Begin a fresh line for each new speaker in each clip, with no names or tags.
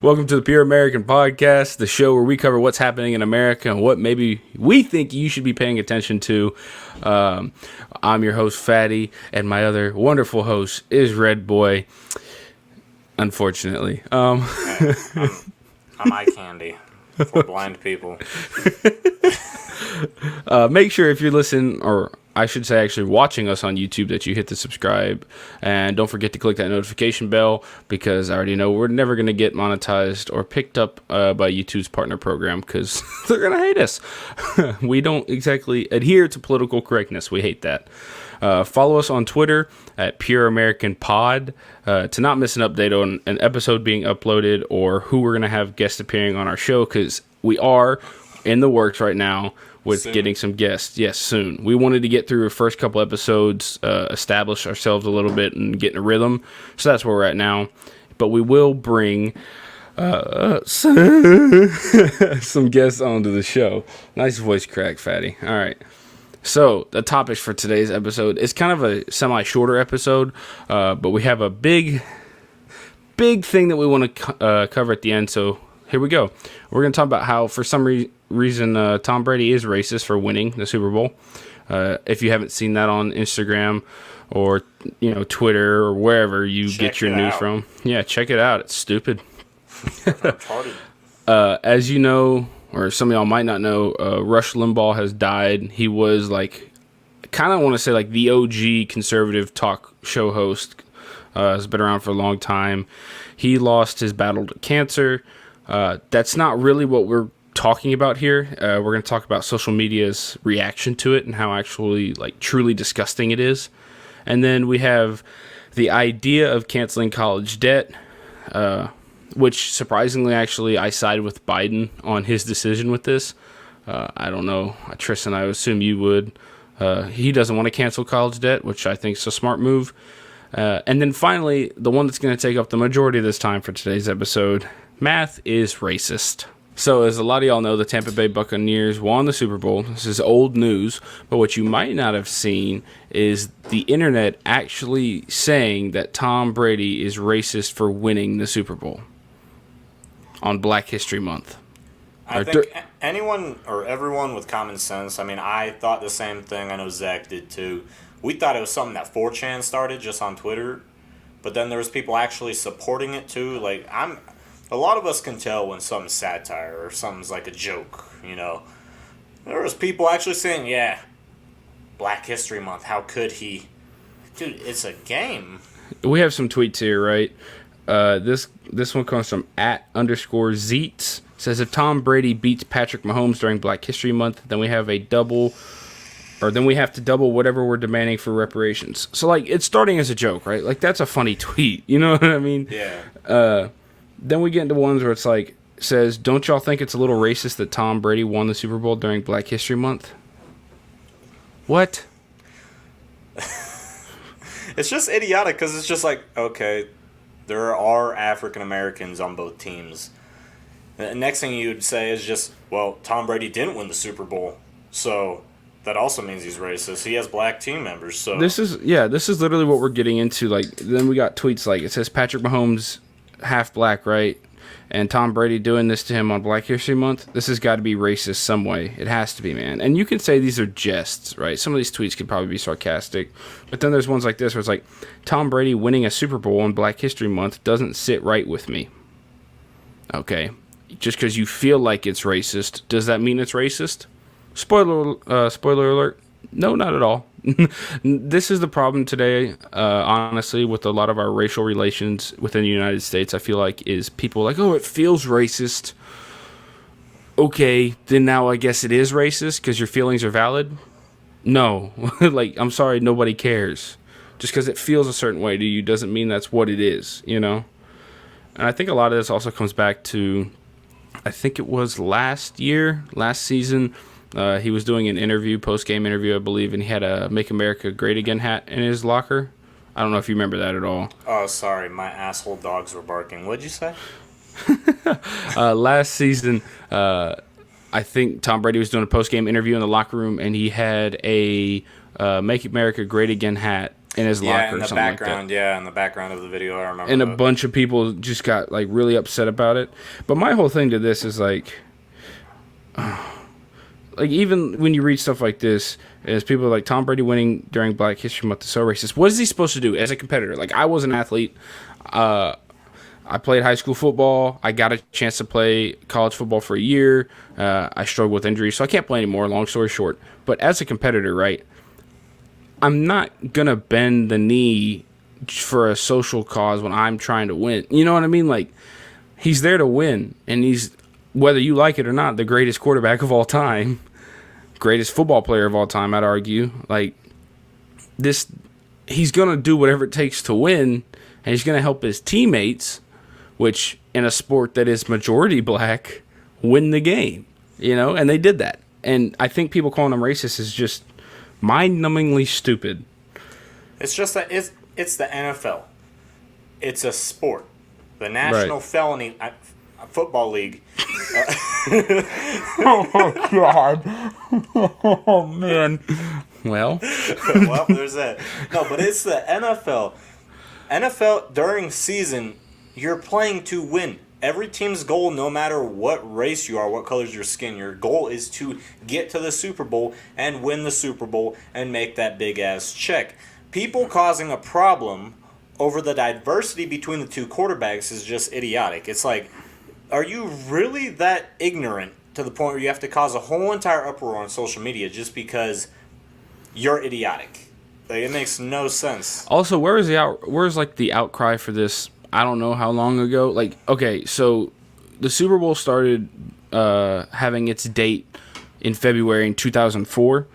Welcome to the Pure American Podcast, the show where we cover what's happening in America and what maybe we think you should be paying attention to. I'm your host, Fatty, and my other wonderful host is Red Boy, unfortunately.
I'm eye candy for blind people.
Make sure if you're listening, or I should say actually watching us on YouTube, that you hit the subscribe. And don't forget to click that notification bell, because I already know we're never going to get monetized or picked up by YouTube's partner program, because they're going to hate us. We don't exactly adhere to political correctness. We hate that. Follow us on Twitter at Pure American Pod to not miss an update on an episode being uploaded or who we're going to have guests appearing on our show, because we are in the works right now with getting some guests. Yes, soon. We wanted to get through the first couple episodes, establish ourselves a little bit and get in a rhythm. So that's where we're at now. But we will bring some guests onto the show. Nice voice crack, Fatty. All right. So the topics for today's episode is kind of a semi-shorter episode, but we have a big thing that we want to cover at the end. So here we go. We're going to talk about how, for some reason, Tom Brady is racist for winning the Super Bowl. If you haven't seen that on Instagram or Twitter or wherever you get your news from, yeah, check it out. It's stupid. As you know, or some of y'all might not know, Rush Limbaugh has died. He was kind of want to say the OG conservative talk show host. Has been around for a long time. He lost his battle to cancer. That's not really what we're talking about here. We're going to talk about social media's reaction to it and how actually truly disgusting it is. And then we have the idea of canceling college debt, which surprisingly, actually, I sided with Biden on his decision with this. I don't know. Tristan, I assume you would. He doesn't want to cancel college debt, which I think is a smart move. And then finally, the one that's going to take up the majority of this time for today's episode, math is racist. So as a lot of y'all know, the Tampa Bay Buccaneers won the Super Bowl. This is old news, but what you might not have seen is the internet actually saying that Tom Brady is racist for winning the Super Bowl on Black History Month.
I think anyone or everyone with common sense, I thought the same thing. I know Zach did too. We thought it was something that 4chan started just on Twitter, but then there was people actually supporting it too. A lot of us can tell when something's satire or something's like a joke, There was people actually saying, yeah, Black History Month, how could he? Dude, it's a game.
We have some tweets here, right? This one comes from @_Zeets. Says, if Tom Brady beats Patrick Mahomes during Black History Month, then we have to double whatever we're demanding for reparations. So, it's starting as a joke, right? That's a funny tweet. You know what I mean?
Yeah.
Then we get into ones where it's says, don't y'all think it's a little racist that Tom Brady won the Super Bowl during Black History Month? What?
It's just idiotic because it's just okay, there are African Americans on both teams. The next thing you'd say is just, well, Tom Brady didn't win the Super Bowl, so that also means he's racist. He has black team members, so
this is literally what we're getting into. Then we got tweets it says Patrick Mahomes half black, right? And Tom Brady doing this to him on Black History Month. This has got to be racist some way. It has to be, man. And you can say these are jests, right? Some of these tweets could probably be sarcastic, but then there's ones like this where it's Tom Brady winning a Super Bowl on Black History Month doesn't sit right with me. Okay, just because you feel like it's racist, does that mean it's racist? Spoiler alert. No, not at all. This is the problem today, honestly, with a lot of our racial relations within the United States. I feel is people oh, it feels racist. Okay, then now I guess it is racist because your feelings are valid? No. I'm sorry, nobody cares. Just because it feels a certain way to you doesn't mean that's what it is, And I think a lot of this also comes back to, I think it was last season. He was doing an interview, post-game interview, I believe, and he had a Make America Great Again hat in his locker. I don't know if you remember that at all.
Oh, sorry. My asshole dogs were barking. What'd you say?
Last season, I think Tom Brady was doing a post-game interview in the locker room, and he had a Make America Great Again hat in his
Yeah,
locker
in
or
the
something like that.
background. Yeah, in the background of the video, I remember.
And a
that.
bunch of people just got like really upset about it. But my whole thing to this is like even when you read stuff like this, is people are like Tom Brady winning during Black History Month is so racist. What is he supposed to do as a competitor? Like I was an athlete. I played high school football. I got a chance to play college football for a year. I struggled with injuries, so I can't play anymore. Long story short, but as a competitor, right? I'm not gonna bend the knee for a social cause when I'm trying to win. You know what I mean? Like he's there to win, and he's, whether you like it or not, the greatest quarterback of all time, greatest football player of all time, I'd argue. Like this, he's gonna do whatever it takes to win, and he's gonna help his teammates, which in a sport that is majority black, win the game. You know, and they did that. And I think people calling him racist is just mind-numbingly stupid.
It's just that it's the NFL. It's a sport. The National
Right.
Felony Football League.
Oh God! Oh man. Well,
Well, there's that. No, but it's the NFL. NFL during season, you're playing to win. Every team's goal, no matter what race you are, what color's your skin, your goal is to get to the Super Bowl and win the Super Bowl and make that big ass check. People causing a problem over the diversity between the two quarterbacks is just idiotic. It's like, are you really that ignorant to the point where you have to cause a whole entire uproar on social media just because you're idiotic? Like, it makes no sense.
also, where's like the outcry for this? I don't know how long ago. Like, okay, so the Super Bowl started having its date in February in 2004,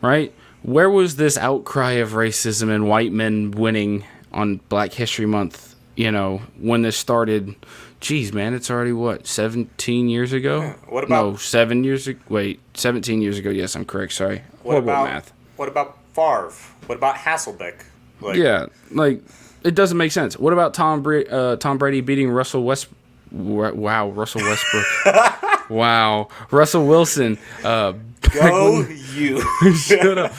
right? Where was this outcry of racism and white men winning on Black History Month, you know, when this started? Jeez, man, it's already, what, 17 years ago?
What about-
No, 7 years ago. Wait, 17 years ago. Yes, I'm correct. Sorry. Horrible math.
What about Favre? What about Hasselbeck? Like,
Yeah, like, it doesn't make sense. What about Tom Brady beating Russell Westbrook? Wow, Russell Westbrook. Wow, Russell Wilson.
go you.
Shut up.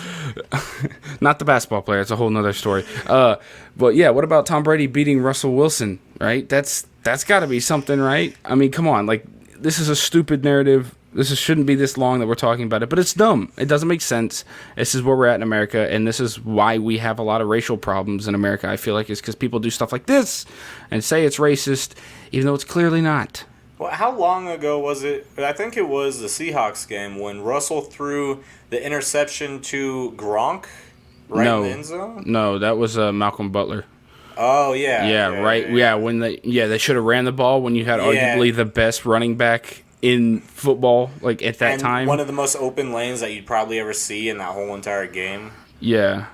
Not the basketball player. It's a whole nother story. But yeah, what about Tom Brady beating Russell Wilson? Right? That's got to be something, right? I mean, come on. Like, this is a stupid narrative. Shouldn't be this long that we're talking about it, but it's dumb. It doesn't make sense. This is where we're at in America, and this is why we have a lot of racial problems in America. I feel like it's because people do stuff like this and say it's racist, even though it's clearly not.
Well, how long ago was it? I think it was the Seahawks game when Russell threw the interception to Gronk right in the end zone.
No, that was Malcolm Butler.
Oh yeah.
Yeah, right. Yeah, when they should have ran the ball when you had
Yeah.
arguably the best running back in football, like at that
And
time.
one of the most open lanes that you'd probably ever see in that whole entire game.
Yeah.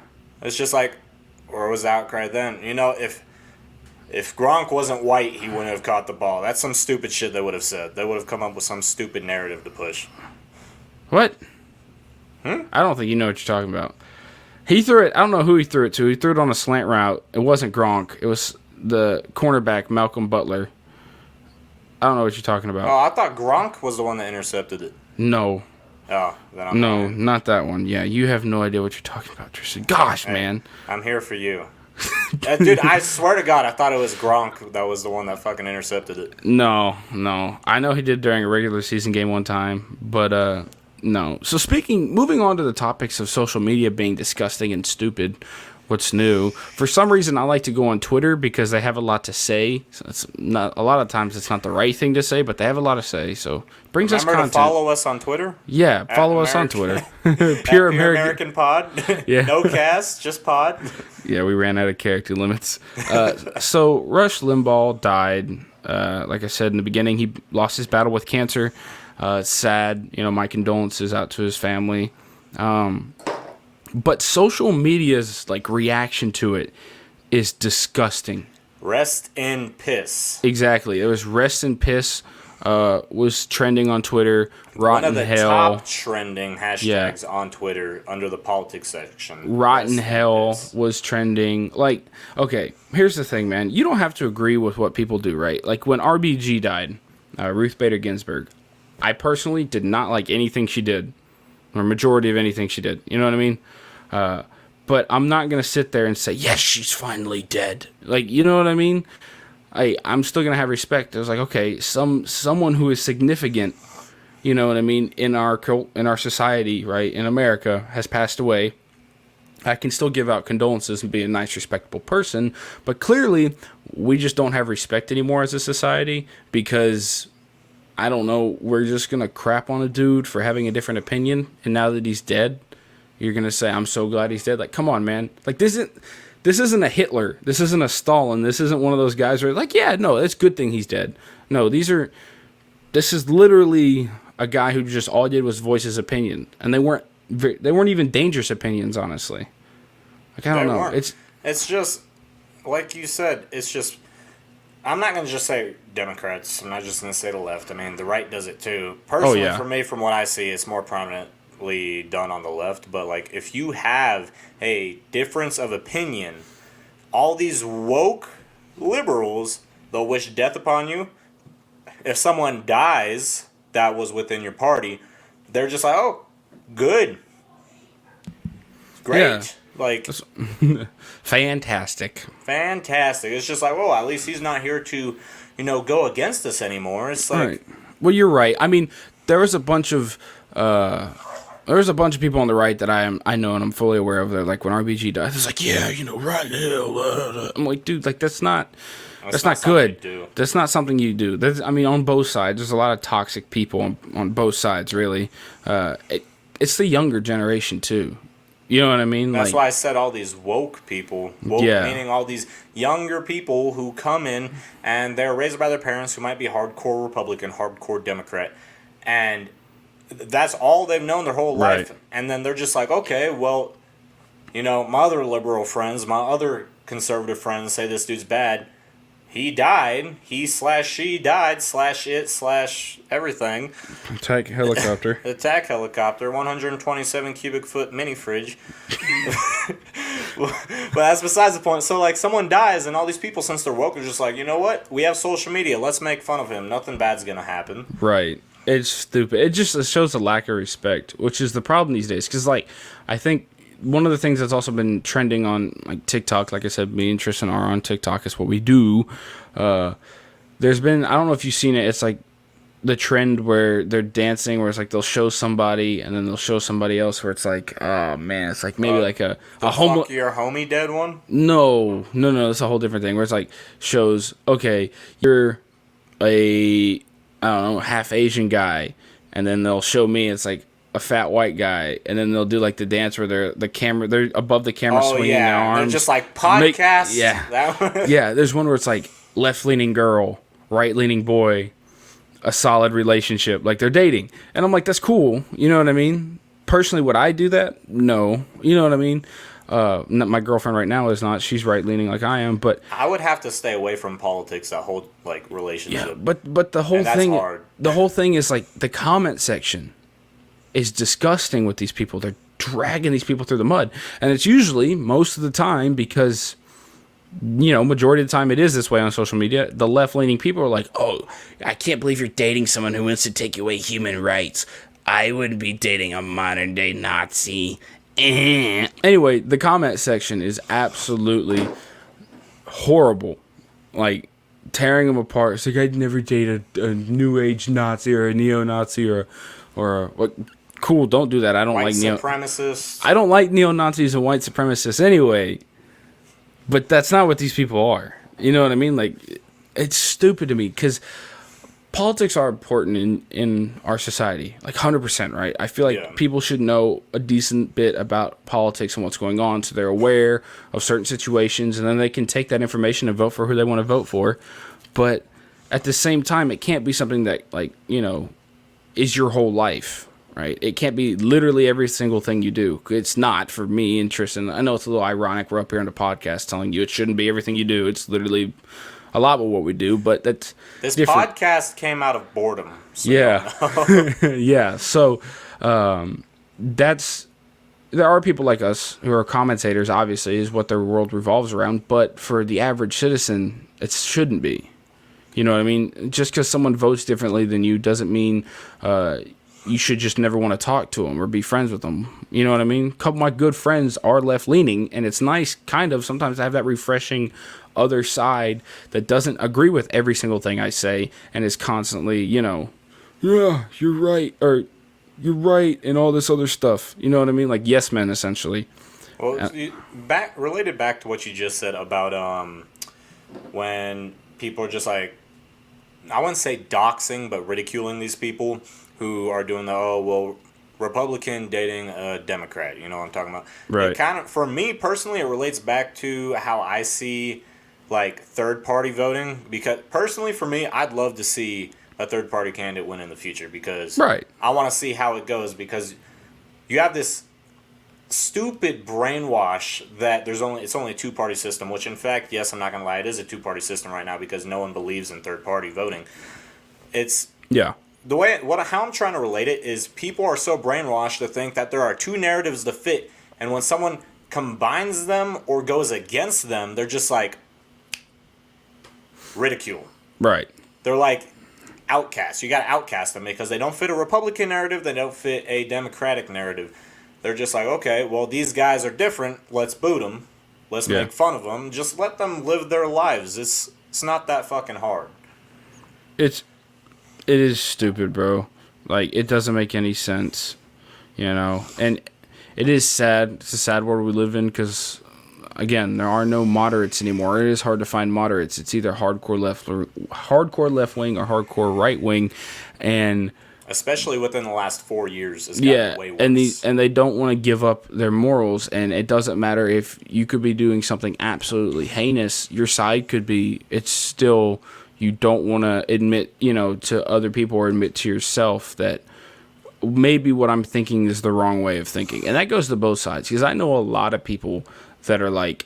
It's just like, where was the outcry then? You know, if Gronk wasn't white, he wouldn't have caught the ball. That's some stupid shit they would have said. They would have come up with some stupid narrative to push.
What? I don't think you know what you're talking about. He threw it. I don't know who he threw it to. He threw it on a slant route. It wasn't Gronk. It was the cornerback, Malcolm Butler. I don't know what you're talking about.
Oh, I thought Gronk was the one that intercepted it.
No.
Oh, then I'm
No,
lying.
not that one. Yeah, you have no idea what you're talking about, Tristan. Gosh,
Hey,
man.
I'm here for you. Dude, I swear to God, I thought it was Gronk that was the one that fucking intercepted it.
No. I know he did during a regular season game one time, but no. So moving on to the topics of social media being disgusting and stupid, what's new? For some reason, I like to go on Twitter because they have a lot to say. So it's not, a lot of times it's not the right thing to say, but they have a lot to say. So it brings us
Remember
content.
to follow us on Twitter?
Yeah, follow us on
American-
Twitter. Pure
At
American.
Pod.
Yeah.
No cast, just pod.
Yeah, we ran out of character limits. So Rush Limbaugh died. Like I said in the beginning, he lost his battle with cancer. It's sad. You know, my condolences out to his family. But social media's like reaction to it is disgusting.
Rest in piss.
Exactly. It was rest in piss. Was trending on Twitter.
One
Rotten
of the
hell.
top trending hashtags on Twitter under the politics section.
Rotten
Rest in
hell
piss.
was trending. Like, okay, here's the thing, man. You don't have to agree with what people do, right? Like when RBG died, Ruth Bader Ginsburg, I personally did not like anything she did, or majority of anything she did. You know what I mean? but I'm not gonna sit there and say, yes, she's finally dead. Like, you know what I mean? I'm still gonna have respect. I was like, okay, someone who is significant, you know what I mean, in our society, right, in America, has passed away. I can still give out condolences and be a nice, respectable person, but clearly we just don't have respect anymore as a society because, I don't know, we're just going to crap on a dude for having a different opinion, and now that he's dead, you're going to say, I'm so glad he's dead. Like, come on, man. Like, this isn't a Hitler. This isn't a Stalin. This isn't one of those guys where, like, yeah, no, it's a good thing he's dead. No, this is literally a guy who just all he did was voice his opinion, and they weren't even dangerous opinions, honestly. Like, I don't know.
It's just, like you said, it's just, I'm not going to just say Democrats. I'm not just going to say the left. I mean, the right does it too. Personally, for me, from what I see, it's more prominently done on the left. But, like, if you have a difference of opinion, all these woke liberals, they'll wish death upon you. If someone dies that was within your party, they're just like, oh, good. Great. Yeah. Like,
fantastic.
It's just like, well, at least he's not here to, go against us anymore. It's like,
right. Well, you're right. I mean, there was a bunch of people on the right that I know and I'm fully aware of. They're like, when RBG died, it's like, yeah, right now. I'm like, dude, like that's not good. That's not something you do. On both sides, there's a lot of toxic people on both sides. Really, it's the younger generation too. You know what I mean?
That's why I said all these woke people. Meaning all these younger people who come in and they're raised by their parents who might be hardcore Republican, hardcore Democrat. And that's all they've known their whole life. Right. And then they're just like, okay, well, my other liberal friends, my other conservative friends say this dude's bad. He died. He/she died /it/everything.
Attack helicopter.
Attack helicopter. 127 cubic foot mini fridge. But that's besides the point. So, like, someone dies, and all these people, since they're woke, are just like, you know what? We have social media. Let's make fun of him. Nothing bad's gonna happen.
Right. It's stupid. It shows a lack of respect, which is the problem these days. Because, like, I think one of the things that's also been trending on like TikTok, like I said, me and Tristan are on TikTok. It's what we do. There's been, I don't know if you've seen it. It's like the trend where they're dancing, where it's like they'll show somebody and then they'll show somebody else. Where it's like, oh man, it's like maybe like a
fuck your homie dead one.
No, it's a whole different thing. Where it's like shows, okay, you're I don't know, half Asian guy, and then they'll show me. It's like a fat white guy, and then they'll do like the dance where they're above the camera swinging their arms.
They're just like podcasts.
Yeah, there's one where it's like left-leaning girl, right-leaning boy, a solid relationship, like they're dating, and I'm like, that's cool. You know what I mean? Personally, would I do that? No. You know what I mean? My girlfriend right now is not. She's right-leaning like I am, but
I would have to stay away from politics, that whole like relationship.
Yeah, but the whole thing, hard. The whole thing is like the comment section is disgusting with these people. They're dragging these people through the mud. And it's usually, most of the time, because, majority of the time it is this way on social media, the left-leaning people are like, oh, I can't believe you're dating someone who wants to take away human rights. I wouldn't be dating a modern-day Nazi. Anyway, the comment section is absolutely horrible. Like, tearing them apart. It's like, I'd never date a new-age Nazi or a neo-Nazi or what. Cool, don't do that. I don't like
supremacists.
I don't like neo-Nazis and white supremacists anyway. But that's not what these people are. You know what I mean? Like, it's stupid to me because politics are important in our society. Like, 100%, right? I feel like people should know a decent bit about politics and what's going on so they're aware of certain situations, and then they can take that information and vote for who they want to vote for. But at the same time, it can't be something that, like, is your whole life. Right? It can't be literally every single thing you do. It's not for me and Tristan. I know it's a little ironic. We're up here on the podcast telling you it shouldn't be everything you do. It's literally a lot of what we do, but that's
this
different.
Podcast came out of boredom. So
yeah. So there are people like us who are commentators. Obviously, is what their world revolves around. But for the average citizen, it shouldn't be. You know what I mean? Just because someone votes differently than you doesn't mean you should just never want to talk to them or be friends with them. You know what I mean? A couple of my good friends are left leaning, and it's nice, kind of, sometimes to have that refreshing other side that doesn't agree with every single thing I say and is constantly, yeah, you're right, or you're right, and all this other stuff. You know what I mean? Like yes men, essentially.
Well, related back to what you just said about when people are just like, I wouldn't say doxing, but ridiculing these people who are doing Republican dating a Democrat. You know what I'm talking about?
Right.
It kind of, for me personally, it relates back to how I see like third party voting. Because personally, for me, I'd love to see a third party candidate win in the future because
Right.
I want to see how it goes, because you have this stupid brainwash that it's only a two-party system, which in fact, yes, I'm not gonna lie, it is a two-party system right now because no one believes in third-party voting. It's
Yeah.
the way how I'm trying to relate it is people are so brainwashed to think that there are two narratives to fit, and when someone combines them or goes against them, they're just like ridicule.
Right.
They're like outcasts. You got to outcast them because they don't fit a Republican narrative, they don't fit a Democratic narrative. They're just like, okay, well, these guys are different. Let's boot them. Let's make fun of them. Just let them live their lives. It's not that fucking hard.
It is stupid, bro. Like, it doesn't make any sense, And it is sad. It's a sad world we live in because, again, there are no moderates anymore. It is hard to find moderates. It's either hardcore left wing or hardcore right wing, and
especially within the last 4 years, it's gotten way worse.
And they don't want to give up their morals, and it doesn't matter if you could be doing something absolutely heinous. Your side could be. It's still, you don't want to admit, to other people or admit to yourself that maybe what I'm thinking is the wrong way of thinking, and that goes to both sides. Because I know a lot of people that are like,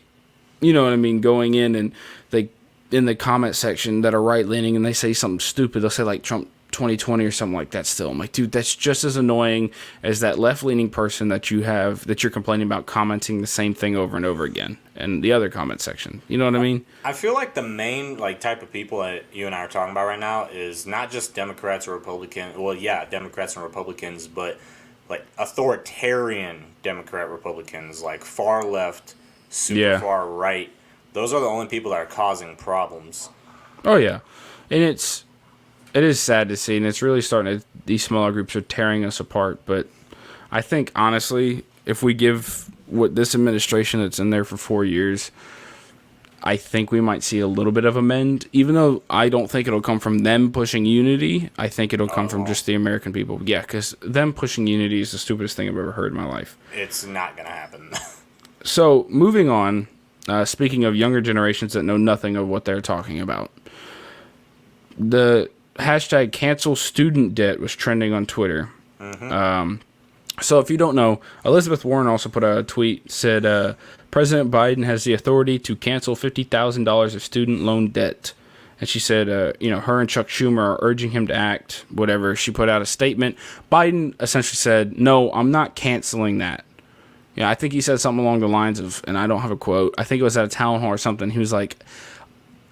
going in and they in the comment section that are right leaning, and they say something stupid. They'll say like Trump 2020 or something like that. Still, I'm like, dude, that's just as annoying as that left-leaning person that you're complaining about commenting the same thing over and over again in the other comment section. You know what I mean?
I feel like the main type of people that you and I are talking about right now is not just Democrats or Republicans. Well, yeah, Democrats and Republicans, but like authoritarian Democrat Republicans, like far left, super far right. Those are the only people that are causing problems.
Oh yeah, and it is sad to see, and it's really starting to, these smaller groups are tearing us apart. But I think, honestly, if we give what this administration that's in there for 4 years, I think we might see a little bit of amend, even though I don't think it'll come from them pushing unity. I think it'll come from just the American people. Yeah, because them pushing unity is the stupidest thing I've ever heard in my life.
It's not going to happen.
So, moving on, speaking of younger generations that know nothing of what they're talking about, the hashtag cancel student debt was trending on Twitter. Mm-hmm. So if you don't know, Elizabeth Warren also put a tweet, said President Biden has the authority to cancel $50,000 of student loan debt. And she said, her and Chuck Schumer are urging him to act, whatever. She put out a statement. Biden essentially said, no, I'm not canceling that. Yeah, I think he said something along the lines of, and I don't have a quote, I think it was at a town hall or something. He was like,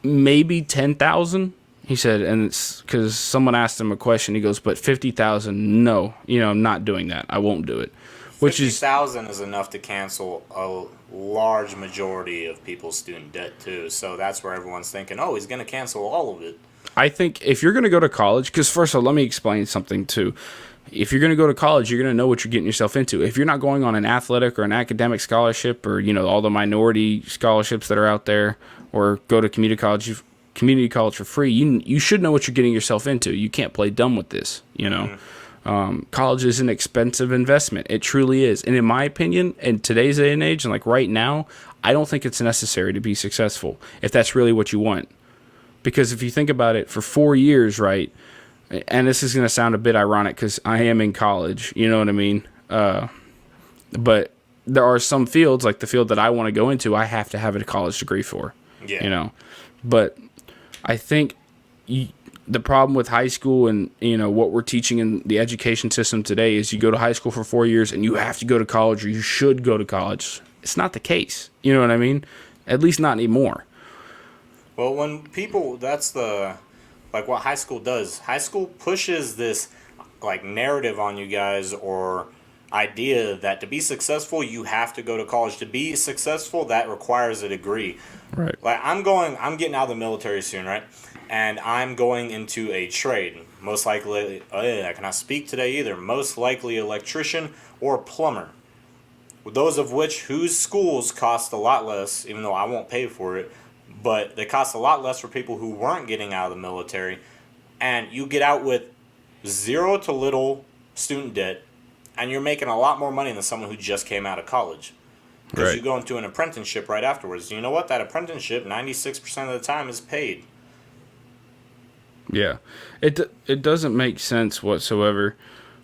maybe 10,000. He said, and it's because someone asked him a question. He goes, but 50,000, no, I'm not doing that. I won't do it. Which
50,000 is enough to cancel a large majority of people's student debt too. So that's where everyone's thinking, oh, he's going to cancel all of it.
I think if you're going to go to college, because first of all, let me explain something too. If you're going to go to college, you're going to know what you're getting yourself into. If you're not going on an athletic or an academic scholarship, or all the minority scholarships that are out there, or go to community college for free, you should know what you're getting yourself into. You can't play dumb with this. College is an expensive investment. It truly is. And in my opinion, in today's day and age, and like right now, I don't think it's necessary to be successful if that's really what you want. Because if you think about it, for 4 years, right, and this is going to sound a bit ironic because I am in college, you know what I mean? But there are some fields, like the field that I want to go into, I have to have a college degree for.
Yeah.
But I think the problem with high school and what we're teaching in the education system today is you go to high school for 4 years and you have to go to college, or you should go to college. It's not the case. You know what I mean? At least not anymore.
Well, when people, that's what high school does. High school pushes this, like narrative on you guys or idea that to be successful you have to go to college. To be successful, that requires a degree.
Right.
Like I'm getting out of the military soon, right? And I'm going into a trade. Most likely, I cannot speak today either. Most likely electrician or plumber. Those of which whose schools cost a lot less, even though I won't pay for it, but they cost a lot less for people who weren't getting out of the military. And you get out with zero to little student debt, and you're making a lot more money than someone who just came out of college. Because
Right.
you go into an apprenticeship right afterwards. You know what? That apprenticeship, 96% of the time, is paid.
Yeah, it doesn't make sense whatsoever.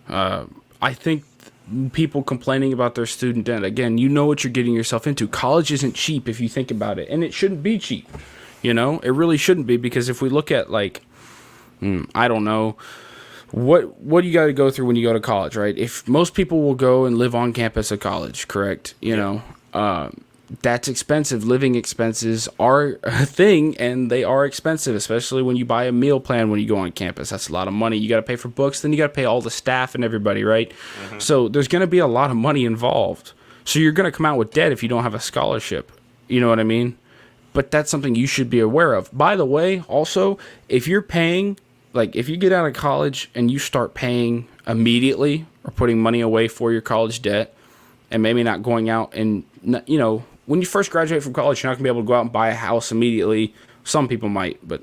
I think people complaining about their student debt, again, you know what you're getting yourself into. College isn't cheap if you think about it, and it shouldn't be cheap. You know, it really shouldn't be, because if we look at like, I don't know, what you got to go through when you go to college, right? If most people will go and live on campus at college, correct? You know, that's expensive. Living expenses are a thing, and they are expensive, especially when you buy a meal plan when you go on campus. That's a lot of money. You got to pay for books, then you got to pay all the staff and everybody, right? So there's going to be a lot of money involved. So you're going to come out with debt if you don't have a scholarship. You know what I mean? But that's something you should be aware of. By the way, also, if you're paying, like if you get out of college and you start paying immediately or putting money away for your college debt, and maybe not going out and, you know, when you first graduate from college, you're not going to be able to go out and buy a house immediately. Some people might, but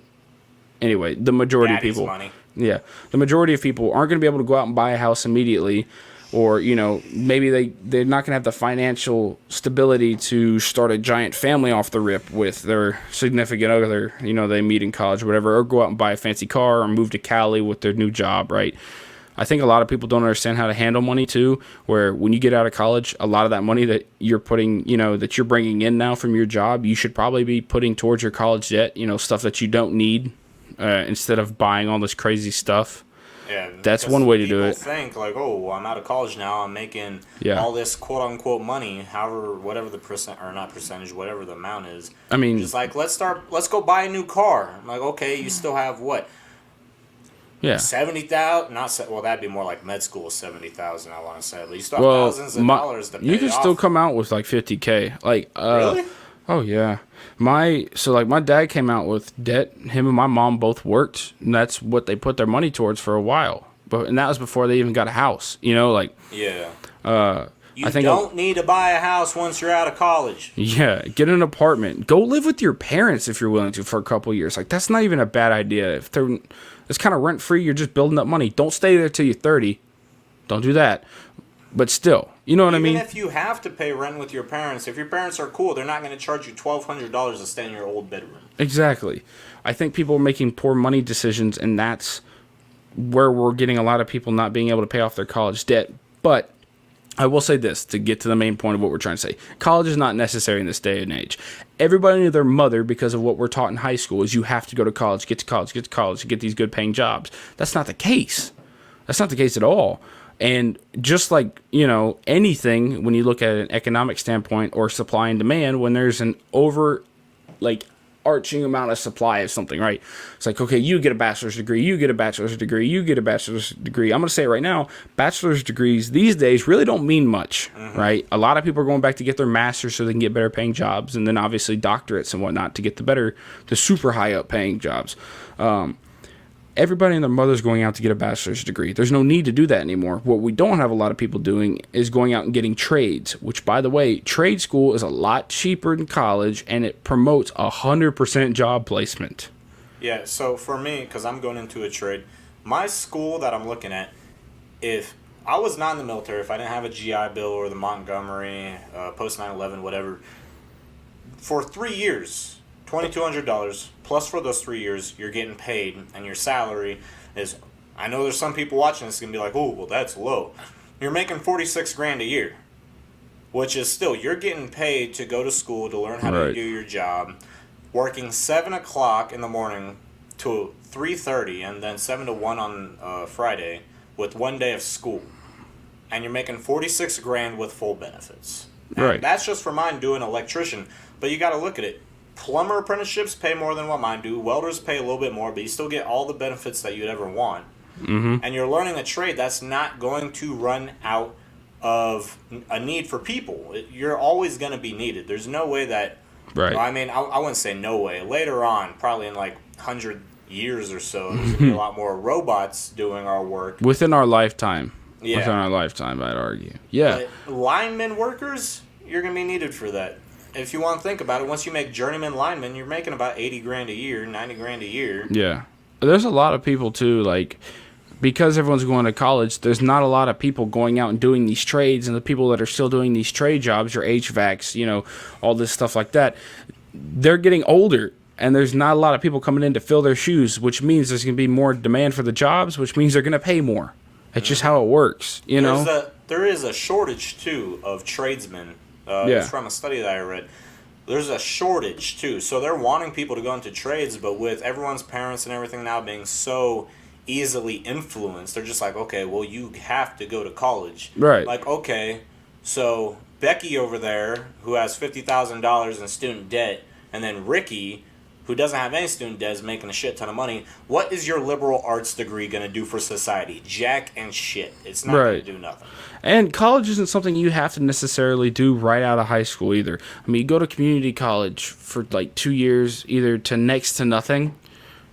anyway, the majority
Daddy's
of people,
money.
yeah, the majority of people aren't going to be able to go out and buy a house immediately, or, you know, maybe they're not going to have the financial stability to start a giant family off the rip with their significant other, you know, they meet in college or whatever, or go out and buy a fancy car or move to Cali with their new job, right? I think a lot of people don't understand how to handle money too, where when you get out of college, a lot of that money that you're putting, you know, that you're bringing in now from your job, you should probably be putting towards your college debt, you know, stuff that you don't need, instead of buying all this crazy stuff.
Yeah,
That's
because
one way to do
people
it.
think like, oh, well, I'm out of college now. I'm making
Yeah.
all this quote unquote money, however, whatever the percent or not percentage, whatever the amount is.
I mean,
Just like let's go buy a new car. I'm like, okay, you still have what?
yeah.
70,000? Well, that'd be more like med school 70,000. I want to say, but you still have
Well,
thousands of dollars to pay
you can
off.
still come out with like 50K. Like,
Really?
oh yeah. My dad came out with debt. Him and my mom both worked, and that's what they put their money towards for a while. And that was before they even got a house. You know, like,
Yeah. You
I think
don't need to buy a house once you're out of college.
yeah, get an apartment. Go live with your parents if you're willing to for a couple years. Like, that's not even a bad idea. If they're, it's kind of rent free. You're just building up money. Don't stay there till you're 30. Don't do that. But still, you know what I mean?
Even if you have to pay rent with your parents, if your parents are cool, they're not going to charge you $1,200 to stay in your old bedroom.
Exactly. I think people are making poor money decisions, and that's where we're getting a lot of people not being able to pay off their college debt. But I will say this to get to the main point of what we're trying to say. College is not necessary in this day and age. Everybody knew their mother, because of what we're taught in high school, is you have to go to college, get to college, get to college, to get these good paying jobs. That's not the case. That's not the case at all. And just like, you know, anything, when you look at an economic standpoint or supply and demand, when there's an arching amount of supply of something, right? It's like, okay, you get a bachelor's degree, you get a bachelor's degree, you get a bachelor's degree. I'm going to say it right now, bachelor's degrees these days really don't mean much, right? A lot of people are going back to get their master's so they can get better paying jobs, and then obviously doctorates and whatnot to get the super high up paying jobs. Everybody and their mother's going out to get a bachelor's degree. There's no need to do that anymore. What we don't have a lot of people doing is going out and getting trades, which, by the way, trade school is a lot cheaper than college, and it promotes 100% job placement.
Yeah, so for me, because I'm going into a trade, my school that I'm looking at, if I was not in the military, if I didn't have a GI Bill or the Montgomery, post 9/11, whatever, for 3 years, $2,200 plus for those 3 years, you're getting paid, and your salary is. I know there's some people watching this gonna be like, "Oh, well, that's low." You're making 46 grand a year, which is still you're getting paid to go to school to learn how to
Right.
do your job, working 7 o'clock in the morning to 3:30, and then 7 to 1 on Friday with 1 day of school, and you're making 46 grand with full benefits. And
Right.
that's just for mine doing electrician, but you got to look at it. Plumber apprenticeships pay more than what mine do. Welders pay a little bit more, but you still get all the benefits that you'd ever want. and you're learning a trade that's not going to run out of a need for people. You're always going to be needed. There's no way that,
Right.
well, I mean, I wouldn't say no way. Later on, probably in like 100 years or so, there's going to be a lot more robots doing our work.
Within our lifetime.
Yeah.
Within our lifetime, I'd argue. Yeah.
But lineman workers, you're going to be needed for that. If you want to think about it, once you make journeyman lineman, you're making about 80 grand a year, 90 grand a year.
Yeah. There's a lot of people, too, like, because everyone's going to college, there's not a lot of people going out and doing these trades, and the people that are still doing these trade jobs, your HVACs, you know, all this stuff like that, they're getting older, and there's not a lot of people coming in to fill their shoes, which means there's going to be more demand for the jobs, which means they're going to pay more. It's just how it works, you know?
There is a shortage, too, of tradesmen. It's from a study that I read. There's a shortage, too. So they're wanting people to go into trades, but with everyone's parents and everything now being so easily influenced, they're just like, okay, well, you have to go to college.
Right.
Like, okay, so Becky over there, who has $50,000 in student debt, and then Ricky, who doesn't have any student debt, is making a shit ton of money. What is your liberal arts degree going to do for society? Jack and shit. It's not going to do nothing.
And college isn't something you have to necessarily do right out of high school either. I mean, you go to community college for like 2 years, either to next to nothing,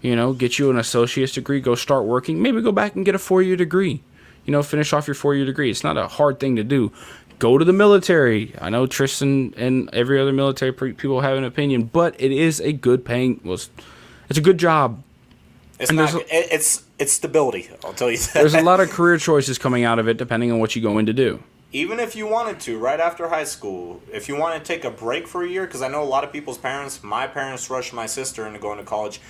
you know, get you an associate's degree, go start working, maybe go back and get a 4-year degree, you know, finish off your 4-year degree. It's not a hard thing to do. Go to the military. I know Tristan and every other military people have an opinion, but it is a good paying, it's a good job.
It's stability, I'll tell you that.
There's a lot of career choices coming out of it depending on what you go in to do.
Even if you wanted to, right after high school, if you want to take a break for a year, because I know a lot of people's parents, my parents rushed my sister into going to college.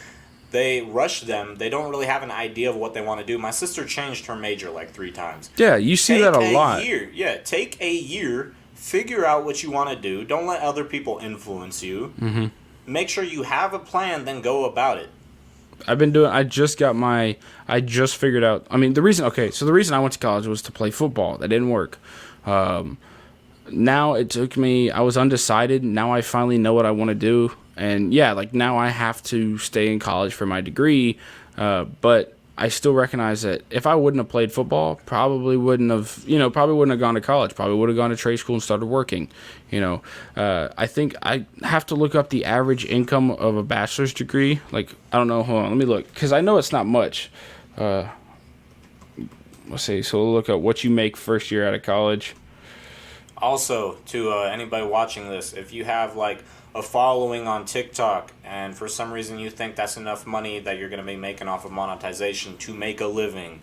They rush them. They don't really have an idea of what they want to do. My sister changed her major like 3 times.
Yeah, you see that a lot.
Take a year, figure out what you want to do. Don't let other people influence you.
Mm-hmm.
Make sure you have a plan, then go about it.
I just figured out, I mean, the reason I went to college was to play football. That didn't work. Now it took me, I was undecided. Now I finally know what I want to do. And yeah, like now I have to stay in college for my degree. But I still recognize that if I wouldn't have played football, probably wouldn't have gone to college, probably would have gone to trade school and started working. You know, I think I have to look up the average income of a bachelor's degree. Like, I don't know. Hold on, let me look, because I know it's not much. Let's see. So we'll look up what you make first year out of college.
Also, to anybody watching this, if you have like a following on TikTok and for some reason you think that's enough money that you're going to be making off of monetization to make a living,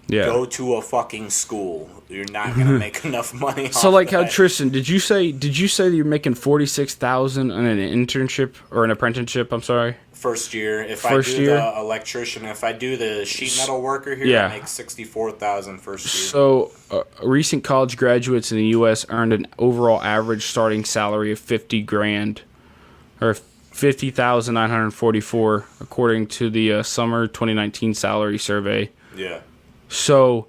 go to a fucking school. You're not going to make enough money off
So like
that.
how Tristan, did you say that you're making $46,000 on an internship or an apprenticeship, I'm sorry?
First year. If I do the electrician, if I do the sheet metal worker here, I make $64,000 first year.
So recent college graduates in the U.S. earned an overall average starting salary of $50,000 or $50,944 according to the summer 2019 salary survey.
Yeah.
So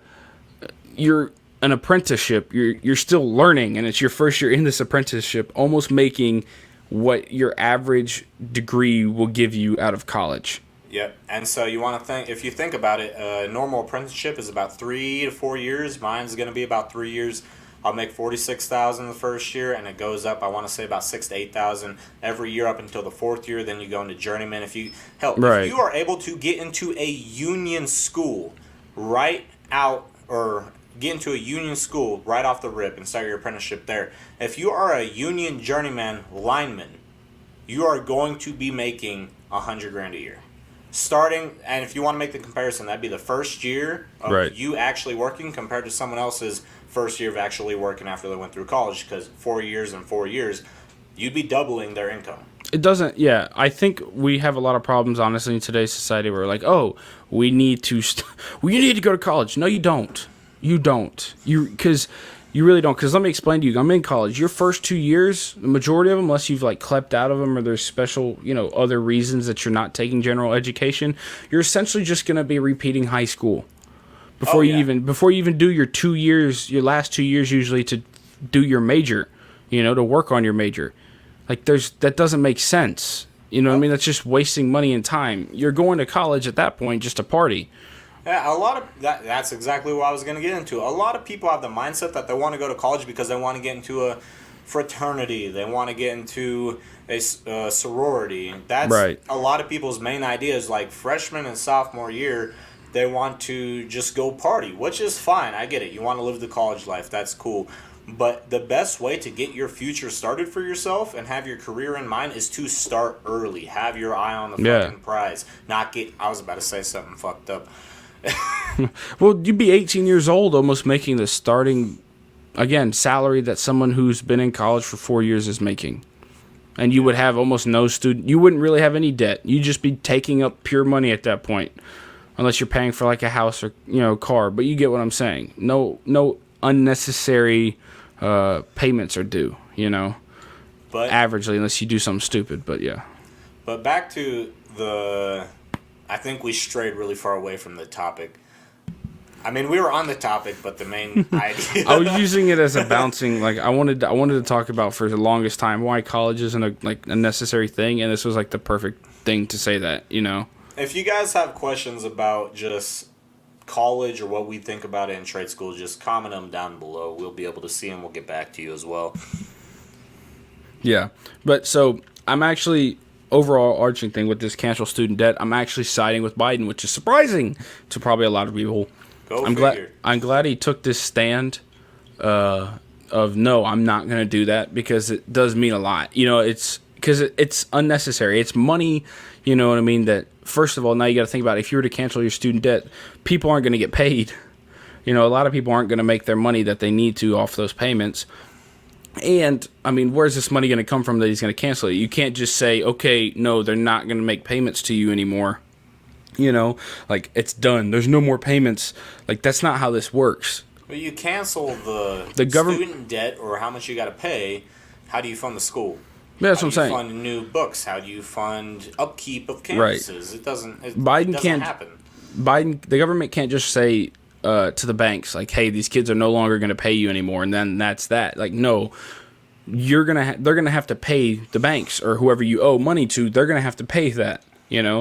you're an apprenticeship. You're still learning, and it's your first year in this apprenticeship, almost making what your average degree will give you out of college.
Yep. And so you want to think, if you think about it, a normal apprenticeship is about 3 to 4 years. Mine's going to be about 3 years. I'll make $46,000 the first year, and it goes up, I want to say, about $6,000 to $8,000 every year up until the 4th year. Then you go into journeyman. If you are able to get into a union school right out, or get into a union school right off the rip and start your apprenticeship there. If you are a union journeyman lineman, you are going to be making $100,000 a year. Starting, and if you want to make the comparison, that'd be the first year of you actually working compared to someone else's first year of actually working after they went through college, because 4 years and 4 years, you'd be doubling their income.
It doesn't, I think we have a lot of problems, honestly, in today's society where we're like, oh, we need to go to college. No, you don't. You don't. Because you really don't. Because let me explain to you. I'm in college. Your first 2 years, the majority of them, unless you've like clept out of them or there's special, other reasons that you're not taking general education, you're essentially just going to be repeating high school before you even do your 2 years, your last 2 years usually to do your major, to work on your major. Like that doesn't make sense. You know what I mean? That's just wasting money and time. You're going to college at that point just to party.
Yeah, a lot of that's exactly what I was going to get into. A lot of people have the mindset that they want to go to college because they want to get into a fraternity. They want to get into a sorority. That's
right.
A lot of people's main ideas. Like freshman and sophomore year, they want to just go party, which is fine. I get it. You want to live the college life. That's cool. But the best way to get your future started for yourself and have your career in mind is to start early. Have your eye on the fucking prize. Not get... I was about to say something fucked up.
Well, you'd be 18 years old almost making the starting, again, salary that someone who's been in college for 4 years is making. And you would have almost no student... You wouldn't really have any debt. You'd just be taking up pure money at that point. Unless you're paying for like a house or, car. But you get what I'm saying. No unnecessary... payments are due, but averagely, unless you do something stupid. But yeah.
But back to I think we strayed really far away from the topic. I mean, we were on the topic, but the main idea.
I was using it as a bouncing. Like I wanted to talk about for the longest time why college isn't a necessary thing, and this was like the perfect thing to say that.
If you guys have questions about just college or what we think about it in trade school, just comment them down below. We'll be able to see them. We'll get back to you as well.
Yeah, but so I'm actually overall arching thing with this cancel student debt. I'm actually siding with Biden, which is surprising to probably a lot of people. I'm glad he took this stand of no, I'm not going to do that, because it does mean a lot. It's because it's unnecessary. It's money. You know what I mean? That first of all, now you got to think about it. If you were to cancel your student debt, people aren't going to get paid. A lot of people aren't going to make their money that they need to off those payments. And, I mean, where's this money going to come from that he's going to cancel it? You can't just say, okay, no, they're not going to make payments to you anymore. Like, it's done. There's no more payments. Like, that's not how this works.
Well, you cancel the student debt or how much you got to pay. How do you fund the school?
Yeah, that's what I'm saying.
How do you fund new books? How do you fund upkeep of campuses? Right. It doesn't happen.
The government can't just say to the banks, like, hey, these kids are no longer going to pay you anymore, and then that's that. Like, no, they're going to have to pay the banks or whoever you owe money to. They're going to have to pay that,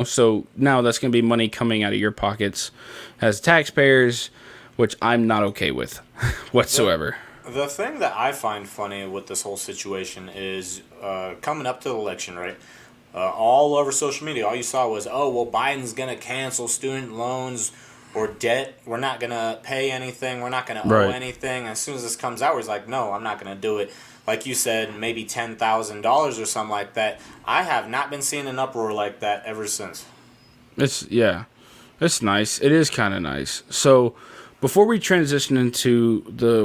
So now that's going to be money coming out of your pockets as taxpayers, which I'm not okay with whatsoever.
The thing that I find funny with this whole situation is coming up to the election, right? All over social media, all you saw was, oh, well, Biden's going to cancel student loans or debt. We're not going to pay anything. We're not going to owe anything. As soon as this comes out, he's like, no, I'm not going to do it. Like you said, maybe $10,000 or something like that. I have not been seeing an uproar like that ever since.
It's nice. It is kind of nice. So before we transition into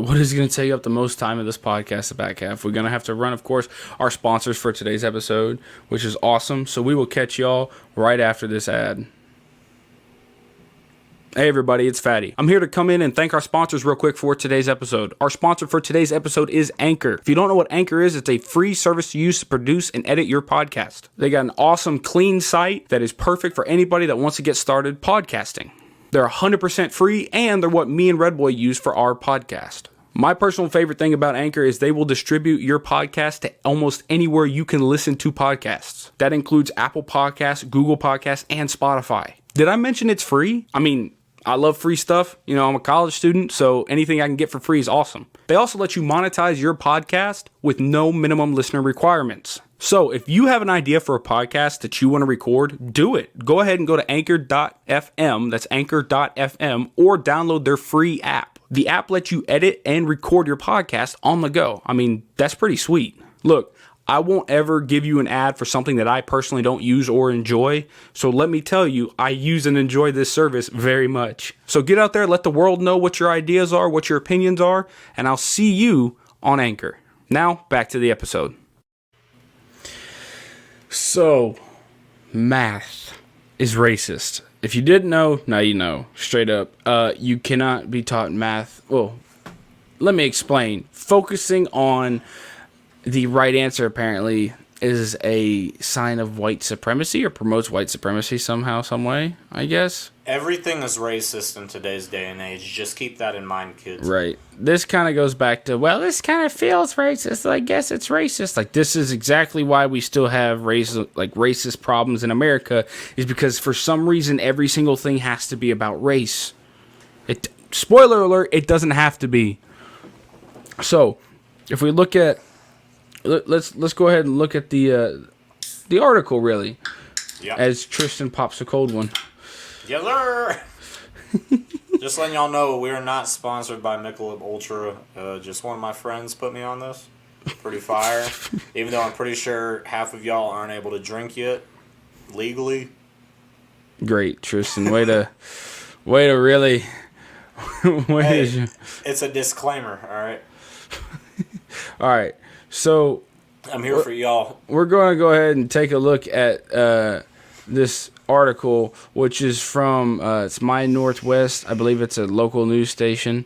what is going to take up the most time of this podcast, the back half, we're going to have to run, of course, our sponsors for today's episode, which is awesome. So we will catch y'all right after this ad. Hey everybody, it's Fatty. I'm here to come in and thank our sponsors real quick for today's episode. Our sponsor for today's episode is Anchor. If you don't know what Anchor is, it's a free service to use to produce and edit your podcast. They got an awesome, clean site that is perfect for anybody that wants to get started podcasting. They're 100% free, and they're what me and Redboy use for our podcast. My personal favorite thing about Anchor is they will distribute your podcast to almost anywhere you can listen to podcasts. That includes Apple Podcasts, Google Podcasts, and Spotify. Did I mention it's free? I mean, I love free stuff. I'm a college student, so anything I can get for free is awesome. They also let you monetize your podcast with no minimum listener requirements. So if you have an idea for a podcast that you want to record, do it. Go ahead and go to anchor.fm, that's anchor.fm, or download their free app. The app lets you edit and record your podcast on the go. I mean, that's pretty sweet. Look, I won't ever give you an ad for something that I personally don't use or enjoy. So let me tell you, I use and enjoy this service very much. So get out there, let the world know what your ideas are, what your opinions are, and I'll see you on Anchor. Now, back to the episode. So, math is racist. If you didn't know, now you know. Straight up. You cannot be taught math. Well, let me explain. Focusing on the right answer, apparently, is a sign of white supremacy or promotes white supremacy somehow, some way, I guess.
Everything is racist in today's day and age. Just keep that in mind, kids.
Right. This kind of goes back to, well, this kind of feels racist. So I guess it's racist. Like, this is exactly why we still have racist problems in America, is because for some reason every single thing has to be about race. Spoiler alert, it doesn't have to be. So, if we look at, let's go ahead and look at the article, really.
Yeah.
As Tristan pops a cold one.
Yes, sir. Just letting y'all know, we are not sponsored by Michelob Ultra. Just one of my friends put me on this. Pretty fire. Even though I'm pretty sure half of y'all aren't able to drink yet, legally.
Great, Tristan. Way to really.
Hey, it's a disclaimer, all right?
All right. So
I'm here for y'all.
We're going to go ahead and take a look at this article, which is from it's My Northwest. I believe it's a local news station.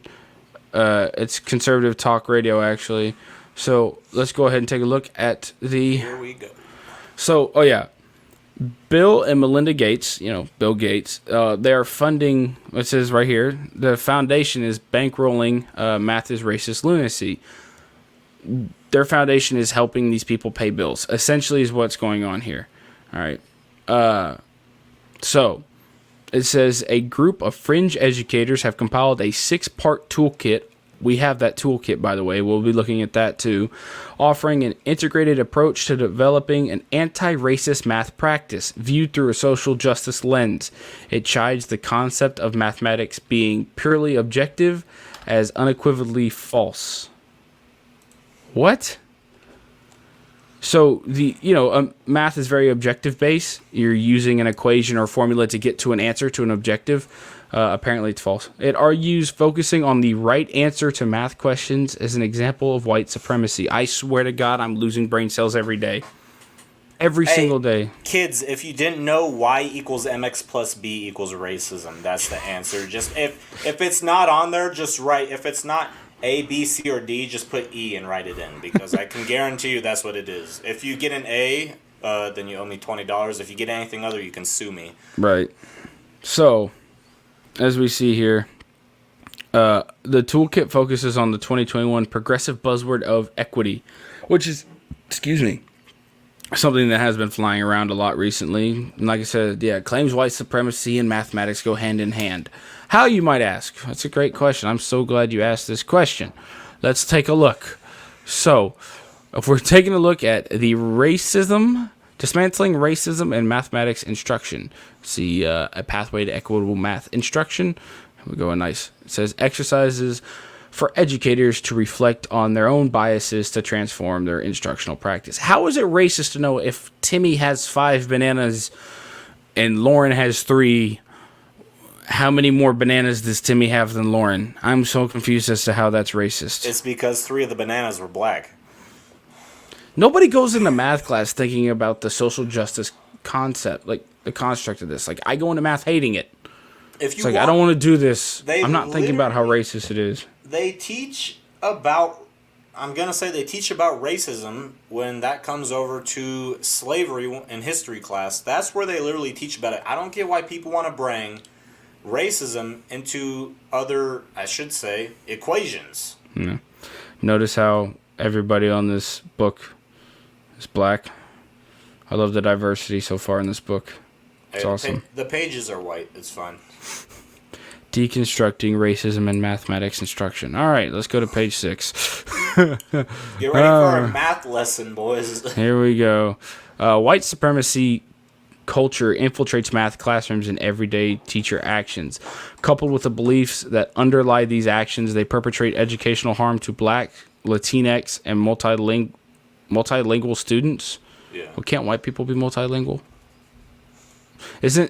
It's conservative talk radio, actually. So let's go ahead and take a look at the.
Here we go.
So, Bill and Melinda Gates, Bill Gates, they are funding, it says right here, the foundation is bankrolling Math is Racist Lunacy. Their foundation is helping these people pay bills, essentially is what's going on here. All right. So, it says a group of fringe educators have compiled a 6-part toolkit. We have that toolkit, by the way. We'll be looking at that too. Offering an integrated approach to developing an anti-racist math practice viewed through a social justice lens. It chides the concept of mathematics being purely objective as unequivocally false. What? So math is very objective based. You're using an equation or formula to get to an answer, to an objective. Apparently it's false. It argues focusing on the right answer to math questions as an example of white supremacy. I swear to God, I'm losing brain cells every day. Every single day.
Kids, if you didn't know, y equals mx plus b equals racism. That's the answer. Just if it's not on there, just write. If it's not A, B, C, or D, just put E and write it in, because I can guarantee you that's what it is. If you get an A, then you owe me $20. If you get anything other, you can sue me.
Right. So, as we see here, the toolkit focuses on the 2021 progressive buzzword of equity, which is, something that has been flying around a lot recently. And like I said, claims white supremacy and mathematics go hand in hand. How, you might ask? That's a great question. I'm so glad you asked this question. Let's take a look. So, if we're taking a look at the dismantling racism in mathematics instruction. See a pathway to equitable math instruction. Here we go, nice. It says exercises for educators to reflect on their own biases to transform their instructional practice. How is it racist to know if Timmy has 5 bananas and Lauren has 3? How many more bananas does Timmy have than Lauren? I'm so confused as to how that's racist.
It's because 3 of the bananas were black.
Nobody goes into math class thinking about the social justice concept, like the construct of this. Like, I go into math hating it. It's like, I don't want to do this. I'm not thinking about how racist it is.
They teach about, I'm going to say they teach about racism when that comes over to slavery in history class. That's where they literally teach about it. I don't get why people want to bring racism into other, I should say, equations.
Yeah. Notice how everybody on this book is black. I love the diversity so far in this book. It's awesome.
The pages are white. It's fine.
Deconstructing racism in mathematics instruction. All right, let's go to page 6.
Get ready for our math lesson, boys.
Here we go. White supremacy culture infiltrates math classrooms and everyday teacher actions. Coupled with the beliefs that underlie these actions, they perpetrate educational harm to Black, Latinx, and multilingual students.
Yeah.
Well, can't white people be multilingual? Isn't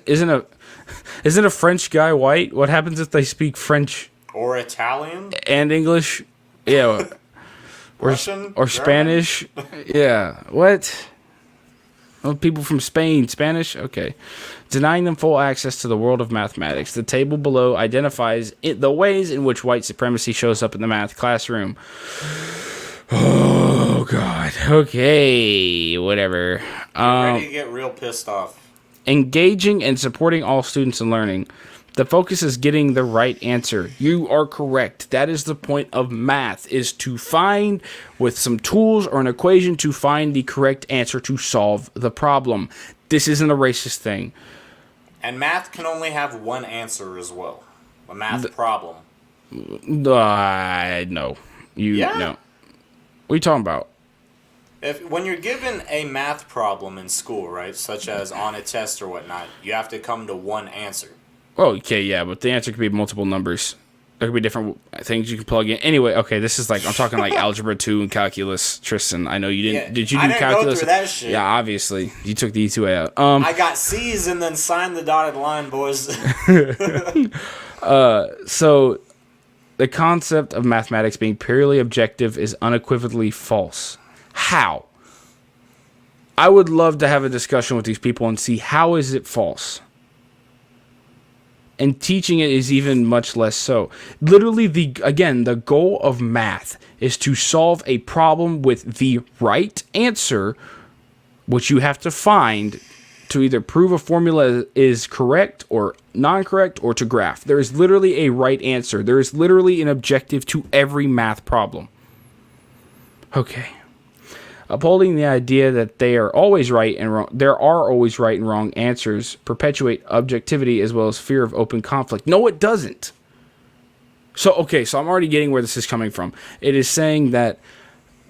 a French guy white? What happens if they speak French
or Italian
and English? Yeah.
Russian
or Spanish? Yeah. What? Oh, people from Spain, Spanish? Okay. Denying them full access to the world of mathematics. The table below identifies the ways in which white supremacy shows up in the math classroom. Oh, God. Okay. Whatever.
Ready to get real pissed off.
Engaging and supporting all students in learning. The focus is getting the right answer. You are correct. That is the point of math, is to find, with some tools or an equation, to find the correct answer to solve the problem. This isn't a racist thing.
And math can only have one answer as well. A math problem.
No. No. What are you talking about?
When you're given a math problem in school, right, such as on a test or whatnot, you have to come to one answer.
Oh, okay, yeah, but the answer could be multiple numbers. There could be different things you can plug in. Anyway, okay, this is like, I'm talking like Algebra 2 and Calculus. Tristan, I know you didn't.
Yeah,
did you do
I didn't
Calculus?
go through that shit.
Yeah, obviously. You took the E2A out.
I got C's and then signed the dotted line, boys.
So, the concept of mathematics being purely objective is unequivocally false. How? I would love to have a discussion with these people and see how is it false. And teaching it is even much less so. Literally, the goal of math is to solve a problem with the right answer, which you have to find to either prove a formula is correct or non-correct, or to graph. There is literally a right answer. There is literally an objective to every math problem. Okay. Upholding the idea that there are always right and wrong answers perpetuate objectivity as well as fear of open conflict. No, it doesn't. So I'm already getting where this is coming from. It is saying that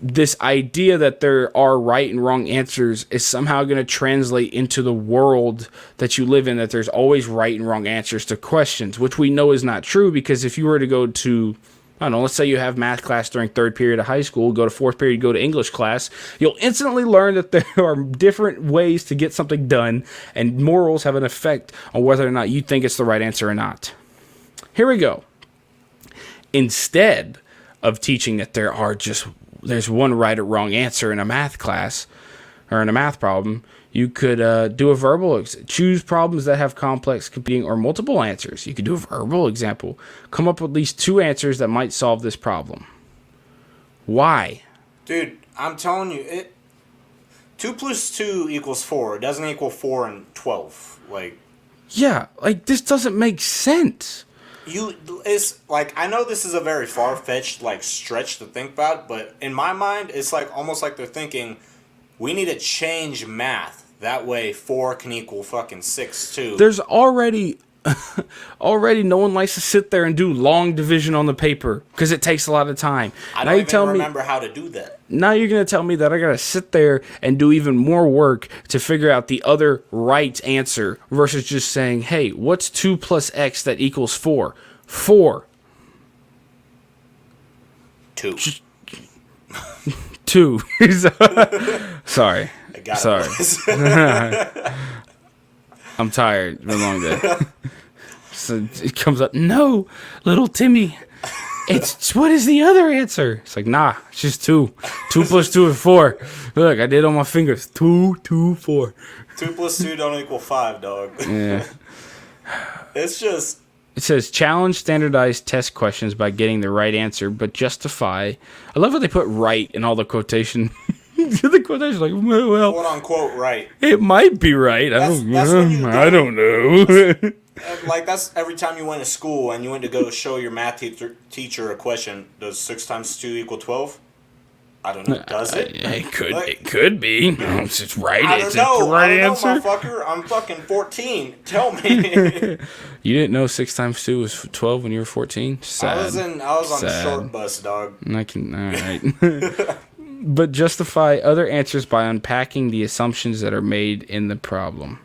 this idea that there are right and wrong answers is somehow going to translate into the world that you live in, that there's always right and wrong answers to questions, which we know is not true, because if you were to go to, I don't know, let's say you have math class during third period of high school, go to fourth period, go to English class, you'll instantly learn that there are different ways to get something done, and morals have an effect on whether or not you think it's the right answer or not. Here we go. Instead of teaching that there's one right or wrong answer in a math class or in a math problem, you could do a verbal choose problems that have complex, competing, or multiple answers. You could do a verbal example. Come up with at least 2 answers that might solve this problem. Why?
Dude, I'm telling you, 2 plus 2 equals 4. It doesn't equal 4 and 12.
Yeah, this doesn't make sense.
It's like, I know this is a very far-fetched stretch to think about, but in my mind, it's almost like they're thinking, we need to change math. That way 4 can equal fucking 6 too.
There's already no one likes to sit there and do long division on the paper because it takes a lot of time.
I don't even remember how to do that.
Now you're going to tell me that I got to sit there and do even more work to figure out the other right answer versus just saying, hey, what's 2 plus X that equals 4? 4.
2.
2. Sorry. Sorry. I'm tired. It's been a long day. So it comes up, no, little Timmy. It's what is the other answer? It's like, nah, it's just 2. 2 plus 2 is 4. Look, I did on my fingers. 2, 2, 4.
2 plus 2 don't equal 5, dog.
Yeah.
It's just.
It says challenge standardized test questions by getting the right answer, but justify. I love how they put right in all the quotation. The quotation well,
quote unquote right.
It might be right. I don't know.
That's every time you went to school and you went to go show your math teacher a question. Does 6 times 2 equal 12? I don't know. Does it?
It could be. It's right.
I don't know.
The right
answer.
Motherfucker.
I'm fucking 14. Tell me.
You didn't know 6 times 2 was 12 when you were 14? Sad.
I was on the short bus, dog.
All right. But justify other answers by unpacking the assumptions that are made in the problem.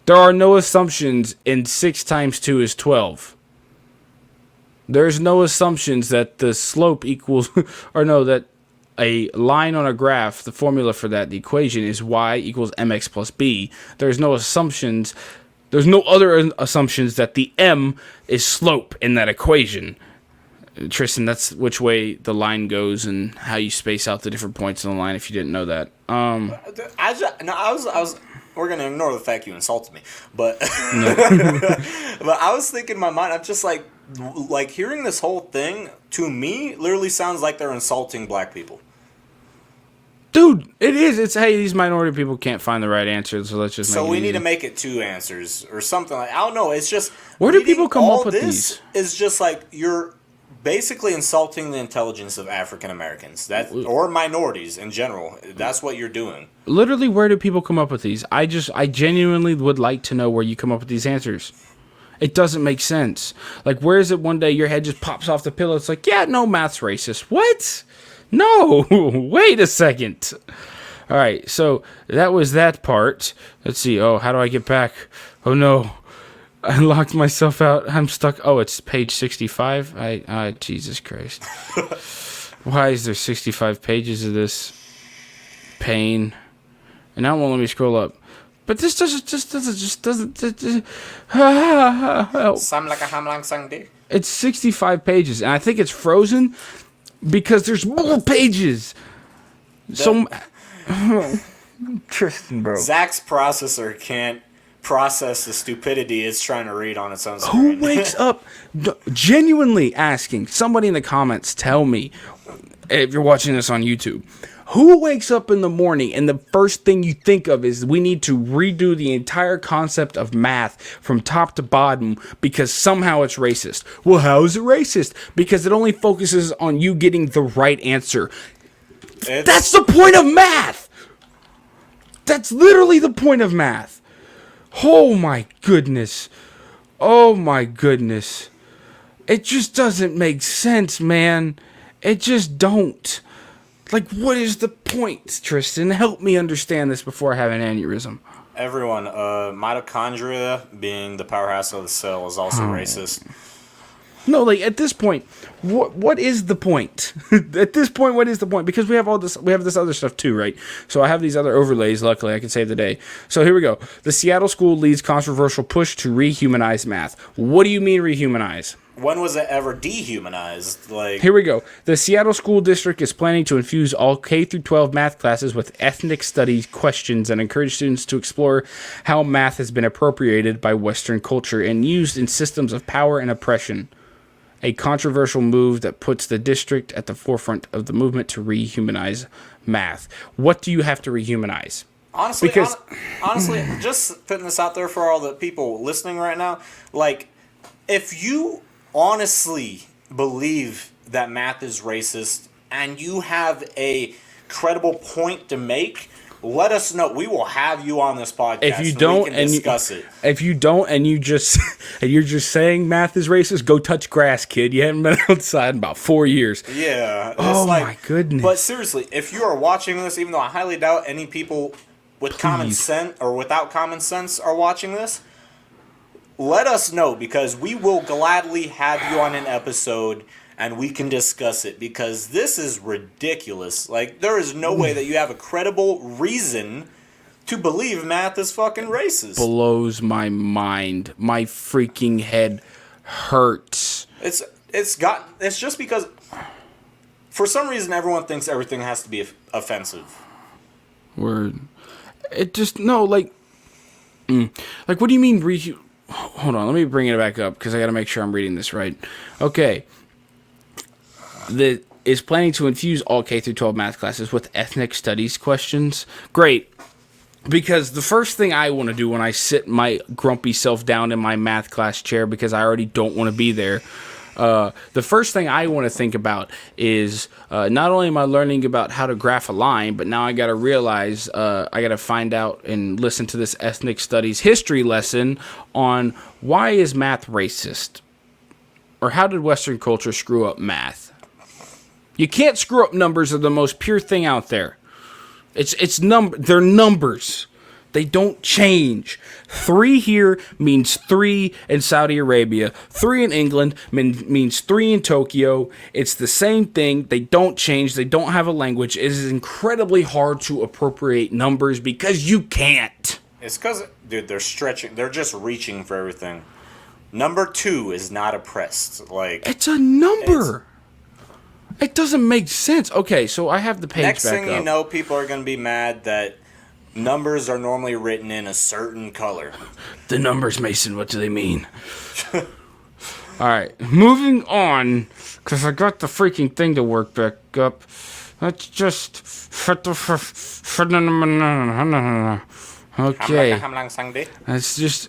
There are no assumptions in 6 times 2 is 12. There's no assumptions that the slope equals, or no, that a line on a graph, the formula for that, the equation is y equals mx plus b. There's no assumptions, there's no other assumptions that the m is slope in that equation. Tristan, that's which way the line goes and how you space out the different points on the line. If you didn't know that,
we're gonna ignore the fact you insulted me, but but I was thinking in my mind, I'm just like hearing this whole thing to me literally sounds like they're insulting black people.
Dude, it is. It's, hey, these minority people can't find the right answer, so let's just make
So
it
we
easy.
need to make it 2 answers or something like. I don't know. It's just
Where do
reading
people come
all
up with
this
these?
Is just like you're basically insulting the intelligence of African Americans or minorities in general. That's what you're doing.
Literally, where do people come up with these? I genuinely would like to know where you come up with these answers. It doesn't make sense. Like, where is it one day your head just pops off the pillow? It's like, yeah, no, math's racist. What? No, wait a second. All right, so that was that part. Let's see. Oh, how do I get back? Oh, no. I locked myself out. I'm stuck. Oh, it's page 65. Jesus Christ. Why is there 65 pages of this pain? And now it won't let me scroll up. But this doesn't.
Sam like a hamlang sang day.
It's 65 pages, and I think it's frozen because there's more pages. So, Tristan, bro.
Zach's processor can't process the stupidity it's trying to read on its own
Who
screen.
wakes up genuinely asking? Somebody in the comments tell me if you're watching this on YouTube. Who wakes up in the morning and the first thing you think of is we need to redo the entire concept of math from top to bottom because somehow it's racist? Well, how is it racist? Because it only focuses on you getting the right answer. That's the point of math. That's literally the point of math. Oh my goodness. Oh my goodness. It just doesn't make sense, man. It just don't. Like, what is the point, Tristan? Help me understand this before I have an aneurysm.
Everyone, mitochondria being the powerhouse of the cell is also racist.
No, like, at this point, what is the point? At this point, what is the point? Because we have all this, we have this other stuff too, right? So I have these other overlays. Luckily, I can save the day. So here we go. The Seattle school leads controversial push to rehumanize math. What do you mean rehumanize?
When was it ever dehumanized? Like,
Here we go. The Seattle School District is planning to infuse all K-12 math classes with ethnic studies questions and encourage students to explore how math has been appropriated by Western culture and used in systems of power and oppression. A controversial move that puts the district at the forefront of the movement to rehumanize math. What do you have to rehumanize?
honestly,
because-
honestly, just putting this out there for all the people listening right now, like, if you honestly believe that math is racist and you have a credible point to make, let us know. We will have you on this podcast.
If you don't,
we can discuss it.
If you don't, and you just and you're just saying math is racist, go touch grass, kid. You haven't been outside in about 4 years.
Yeah. It's
Oh, my goodness.
But seriously, if you are watching this, even though I highly doubt any people with common sense or without common sense are watching this, let us know, because we will gladly have you on an episode and we can discuss it, because this is ridiculous. Like, there is no way that you have a credible reason to believe math is fucking racist.
Blows my mind. My freaking head hurts.
It's just because for some reason everyone thinks everything has to be offensive.
Word. It just no like. Like, what do you mean? Hold on, let me bring it back up because I got to make sure I'm reading this right. Okay. Is planning to infuse all K-12 math classes with ethnic studies questions. Great. Because the first thing I want to do when I sit my grumpy self down in my math class chair, because I already don't want to be there, the first thing I want to think about is not only am I learning about how to graph a line, but now I got to realize I got to find out and listen to this ethnic studies history lesson on why is math racist? Or how did Western culture screw up math? You can't screw up numbers. Are the most pure thing out there. They're numbers. They don't change. 3 here means 3 in Saudi Arabia. 3 in England means 3 in Tokyo. It's the same thing. They don't change. They don't have a language. It is incredibly hard to appropriate numbers because you can't.
It's because, dude, they're stretching. They're just reaching for everything. Number 2 is not oppressed. Like,
It's a number. It doesn't make sense. Okay, so I have the page
next
back
thing
up.
you know, people are going to be mad that numbers are normally written in a certain color.
The numbers, Mason, what do they mean? Alright, moving on, because I got the freaking thing to work back up. Let's just. Okay. That's just.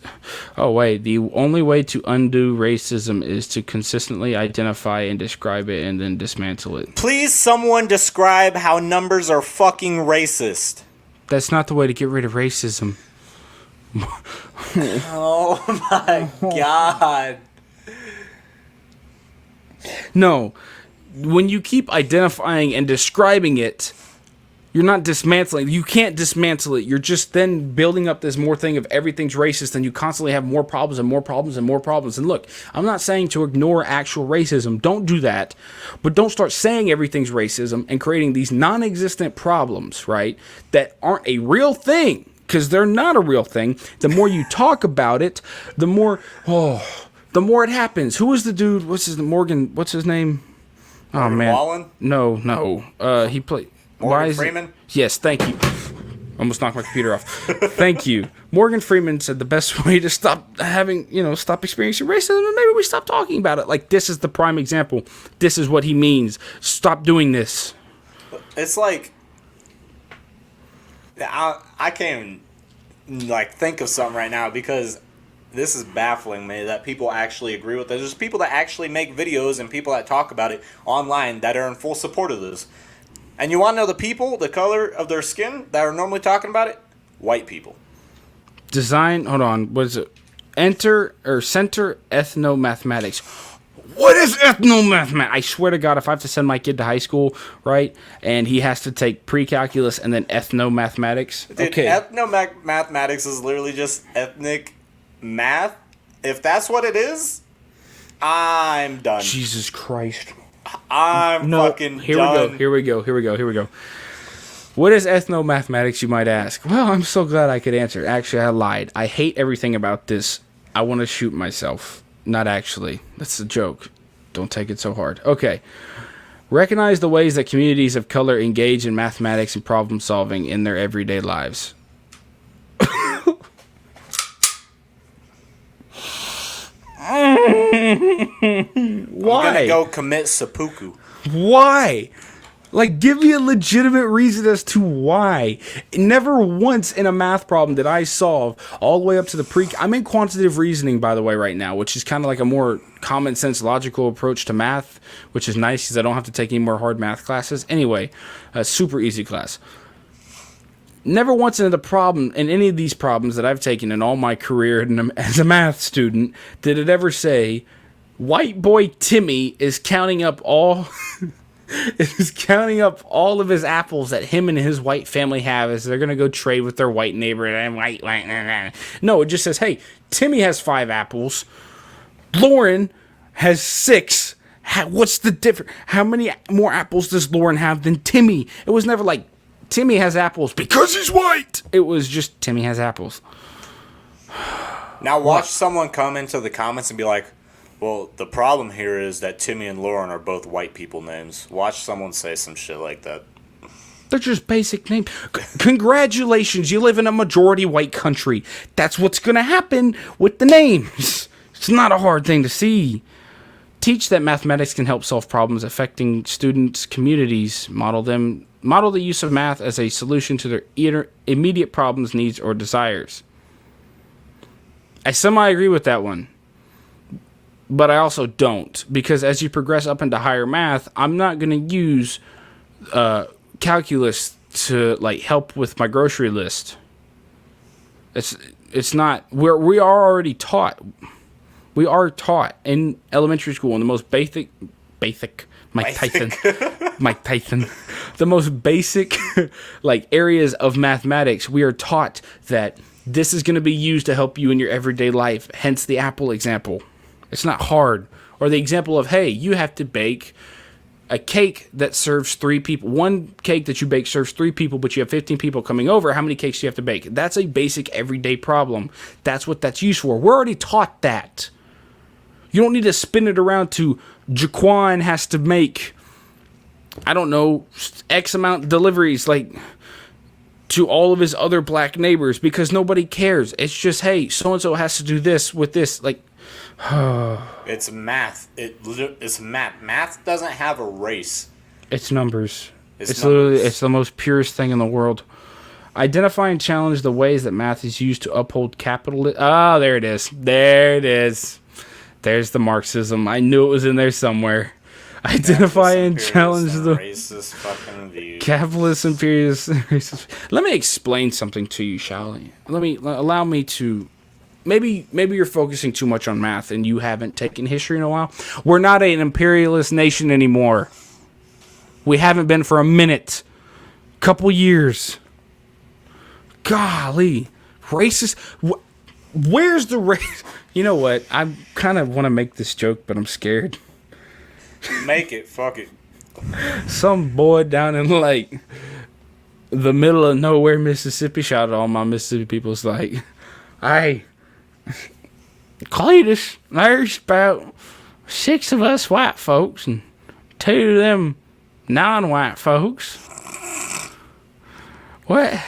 Oh, wait. The only way to undo racism is to consistently identify and describe it and then dismantle it.
Please, someone describe how numbers are fucking racist.
That's not the way to get rid of racism.
Oh my god.
No. When you keep identifying and describing it, you're not dismantling. You can't dismantle it. You're just then building up this more thing of everything's racist, and you constantly have more problems and more problems and more problems. And look, I'm not saying to ignore actual racism. Don't do that. But don't start saying everything's racism and creating these non-existent problems, right, that aren't a real thing, because they're not a real thing. The more you talk about it, the more it happens. Who was the dude? What's his name? Oh, man.
Wallen?
No. He played...
Morgan Freeman?
Yes, thank you. Almost knocked my computer off. Thank you. Morgan Freeman said the best way to stop experiencing racism, and maybe we stop talking about it. Like, this is the prime example. This is what he means. Stop doing this.
It's like... I can't even, think of something right now because this is baffling me that people actually agree with this. There's people that actually make videos and people that talk about it online that are in full support of this. And you want to know the people, the color of their skin that are normally talking about it? White people.
Hold on, what is it? Center ethnomathematics. What is ethnomathematics? I swear to God, if I have to send my kid to high school, right, and he has to take pre-calculus and then ethnomathematics.
Dude, okay. Ethnomathematics is literally just ethnic math. If that's what it is, I'm done.
Jesus Christ.
Fucking done.
Here we go. What is ethnomathematics, you might ask? Well, I'm so glad I could answer. Actually, I lied. I hate everything about this. I want to shoot myself. Not actually. That's a joke. Don't take it so hard. Okay. Recognize the ways that communities of color engage in mathematics and problem solving in their everyday lives. Why?
I'm gonna go commit seppuku.
Why? Like, give me a legitimate reason as to why. Never once in a math problem did I solve all the way up to the I'm in quantitative reasoning, by the way, right now, which is kind of like a more common sense, logical approach to math, which is nice because I don't have to take any more hard math classes. Anyway, a super easy class. Never once in any of these problems that I've taken in all my career as a math student did it ever say, white boy Timmy is counting up all of his apples that him and his white family have as they're going to go trade with their white neighbor. And white. No, it just says, hey, Timmy has 5 apples. Lauren has 6. What's the difference? How many more apples does Lauren have than Timmy? It was never like, Timmy has apples because he's white. It was just Timmy has apples.
Now watch someone come into the comments and be like, well, the problem here is that Timmy and Lauren are both white people names. Watch someone say some shit like that.
They're just basic names. Congratulations, you live in a majority white country. That's what's going to happen with the names. It's not a hard thing to see. Teach that mathematics can help solve problems affecting students' communities. Model the use of math as a solution to their immediate problems, needs, or desires. I semi-agree with that one. But I also don't. Because as you progress up into higher math, I'm not going to use calculus to help with my grocery list. It's not... We are already taught. We are taught in elementary school in the most basic... Mike Tyson. The most basic areas of mathematics, we are taught that this is going to be used to help you in your everyday life. Hence the apple example. It's not hard. Or the example of, hey, you have to bake a cake that serves 3 people. One cake that you bake serves 3 people, but you have 15 people coming over. How many cakes do you have to bake? That's a basic everyday problem. That's what that's used for. We're already taught that. You don't need to spin it around to Jaquan has to make, I don't know, X amount deliveries to all of his other black neighbors because nobody cares. It's just, hey, so-and-so has to do this with this.
It's math. It's math. Math doesn't have a race.
It's numbers. It's literally, it's the most purest thing in the world. Identify and challenge the ways that math is used to uphold capitalism. Ah, there it is. There it is. There's the Marxism. I knew it was in there somewhere. Identify and challenge the
racist fucking views.
Capitalist imperialist racist. Let me explain something to you, shall I? Allow me to. Maybe you're focusing too much on math and you haven't taken history in a while. We're not an imperialist nation anymore. We haven't been for a minute. Couple years. Golly. Racist. Where's the race? You know what? I kind of want to make this joke, but I'm scared.
Make it. Fuck it.
Some boy down in, like, the middle of nowhere, Mississippi, shout out to all my Mississippi people. It's like, hey, Cletus, there's about 6 of us white folks and 2 of them non-white folks. What?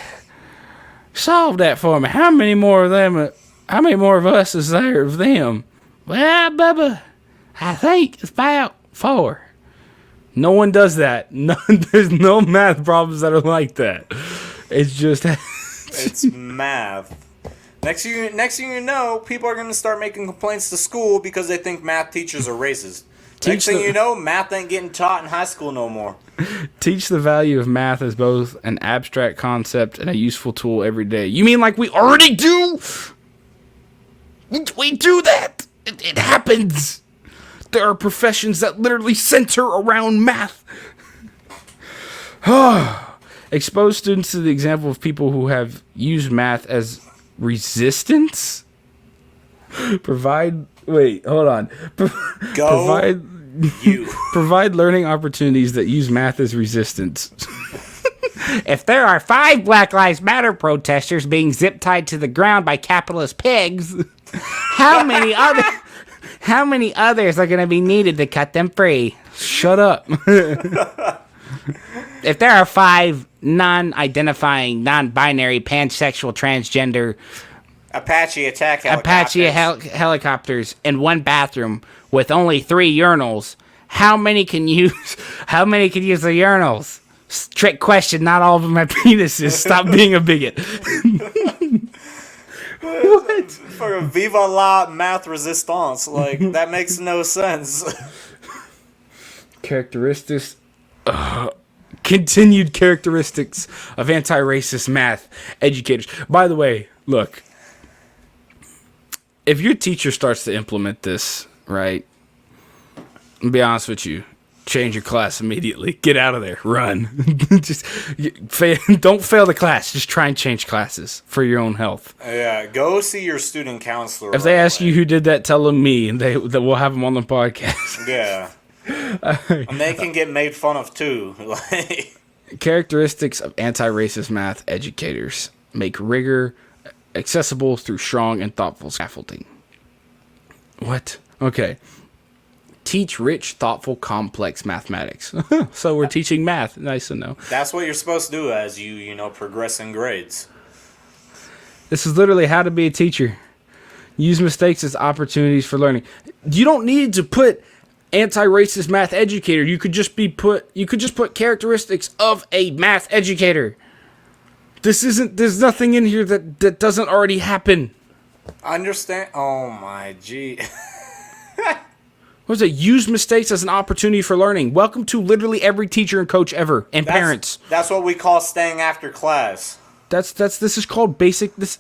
Solve that for me. How many more of them? How many more of us is there of them? Well, Bubba, I think it's about 4. No one does that. No, there's no math problems that are like that. It's just
it's math. Next thing you know, people are gonna start making complaints to school because they think math teachers are racist. Next thing you know, math ain't getting taught in high school no more.
Teach the value of math as both an abstract concept and a useful tool every day. You mean like we already do? We do that. It happens. There are professions that literally center around math. Expose students to the example of people who have used math as resistance. Provide learning opportunities that use math as resistance. If there are 5 Black Lives Matter protesters being zip-tied to the ground by capitalist pigs, how many others are going to be needed to cut them free? Shut up. If there are 5 non-identifying, non-binary, pansexual, transgender
Apache
helicopters in one bathroom with only 3 urinals, how many can use the urinals? Trick question. Not all of them have penises. Stop being a bigot.
What? For a Viva la math resistance. Like, that makes no sense.
Characteristics. Continued characteristics of anti-racist math educators. By the way, look. If your teacher starts to implement this, right? I'll be honest with you. Change your class immediately. Get out of there. Run. Don't fail the class. Just try and change classes for your own health.
Yeah, go see your student counselor.
If they ask you who did that, tell them me, and we'll have them on the podcast.
Yeah. And they can get made fun of too.
Characteristics of anti-racist math educators. Make rigor accessible through strong and thoughtful scaffolding. What? Okay. Teach rich, thoughtful, complex mathematics. So we're teaching math. Nice to know.
That's what you're supposed to do as you progress in grades.
This is literally how to be a teacher. Use mistakes as opportunities for learning. You don't need to put anti-racist math educator. You could just put characteristics of a math educator. There's nothing in here that doesn't already happen.
Understand? Oh my gee.
What was it? Use mistakes as an opportunity for learning. Welcome to literally every teacher and coach ever, and parents.
That's what we call staying after class.
This is called basic. This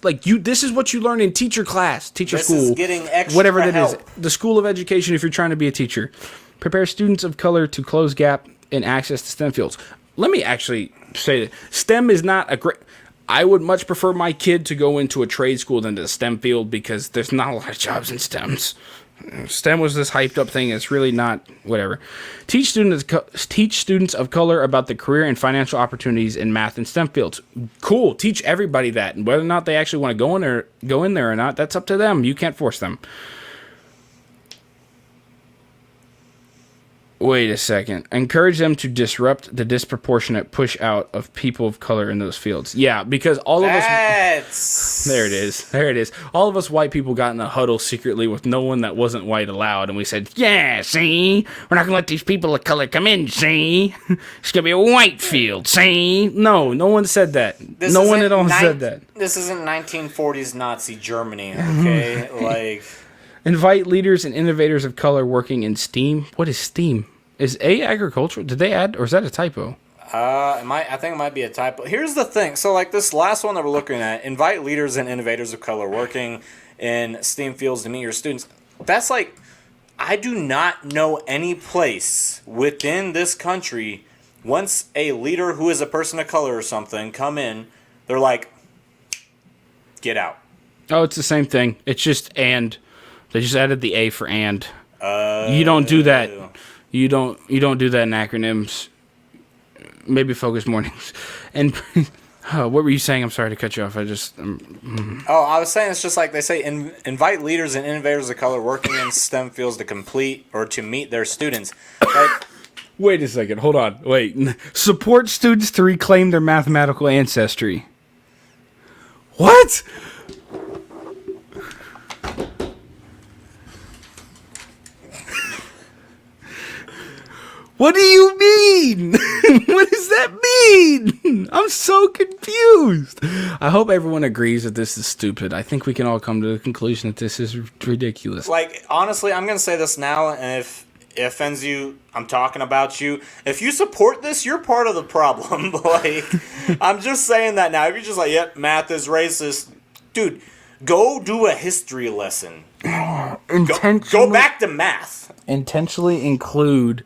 is what you learn in teacher class, teacher school.
This is getting extra
whatever that
help.
is. The school of education. If you're trying to be a teacher, prepare students of color to close gap in access to STEM fields. Let me actually say that STEM is not a great. I would much prefer my kid to go into a trade school than to the STEM field because there's not a lot of jobs in STEMs. STEM was this hyped up thing. It's really not. Whatever. Teach students of color about the career and financial opportunities in math and STEM fields. Cool. Teach everybody that, and whether or not they actually want to go in there or not, that's up to them. You can't force them. Wait a second. Encourage them to disrupt the disproportionate push out of people of color in those fields. Yeah, because all of us... There it is. There it is. All of us white people got in a huddle secretly with no one that wasn't white allowed, and we said, yeah, see? We're not going to let these people of color come in, see? It's going to be a white field, see? No one said that. No one at all said that.
This isn't 1940s Nazi Germany, okay? Like...
Invite leaders and innovators of color working in STEAM. What is STEAM? Is A agricultural? Did they add, or is that a typo?
I think it might be a typo. Here's the thing. So, like, this last one that we're looking at, invite leaders and innovators of color working in STEAM fields to meet your students. That's like, I do not know any place within this country, once a leader who is a person of color or something come in, they're like, get out.
Oh, it's the same thing. It's just and. They just added the A for and. You don't do that. You don't do that in acronyms. Maybe focus mornings. And what were you saying? I'm sorry to cut you off. I just.
I was saying it's just like they say, invite leaders and innovators of color working in STEM fields to complete or to meet their students. Like,
wait a second. Hold on. Wait. Support students to reclaim their mathematical ancestry. What? What do you mean? What does that mean? I'm so confused. I hope everyone agrees that this is stupid. I think we can all come to the conclusion that this is ridiculous.
Like, honestly, I'm going to say this now, and if it offends you, I'm talking about you. If you support this, you're part of the problem. Like, I'm just saying that now. If you're just like, yep, math is racist. Dude, go do a history lesson. Go back to math.
Intentionally include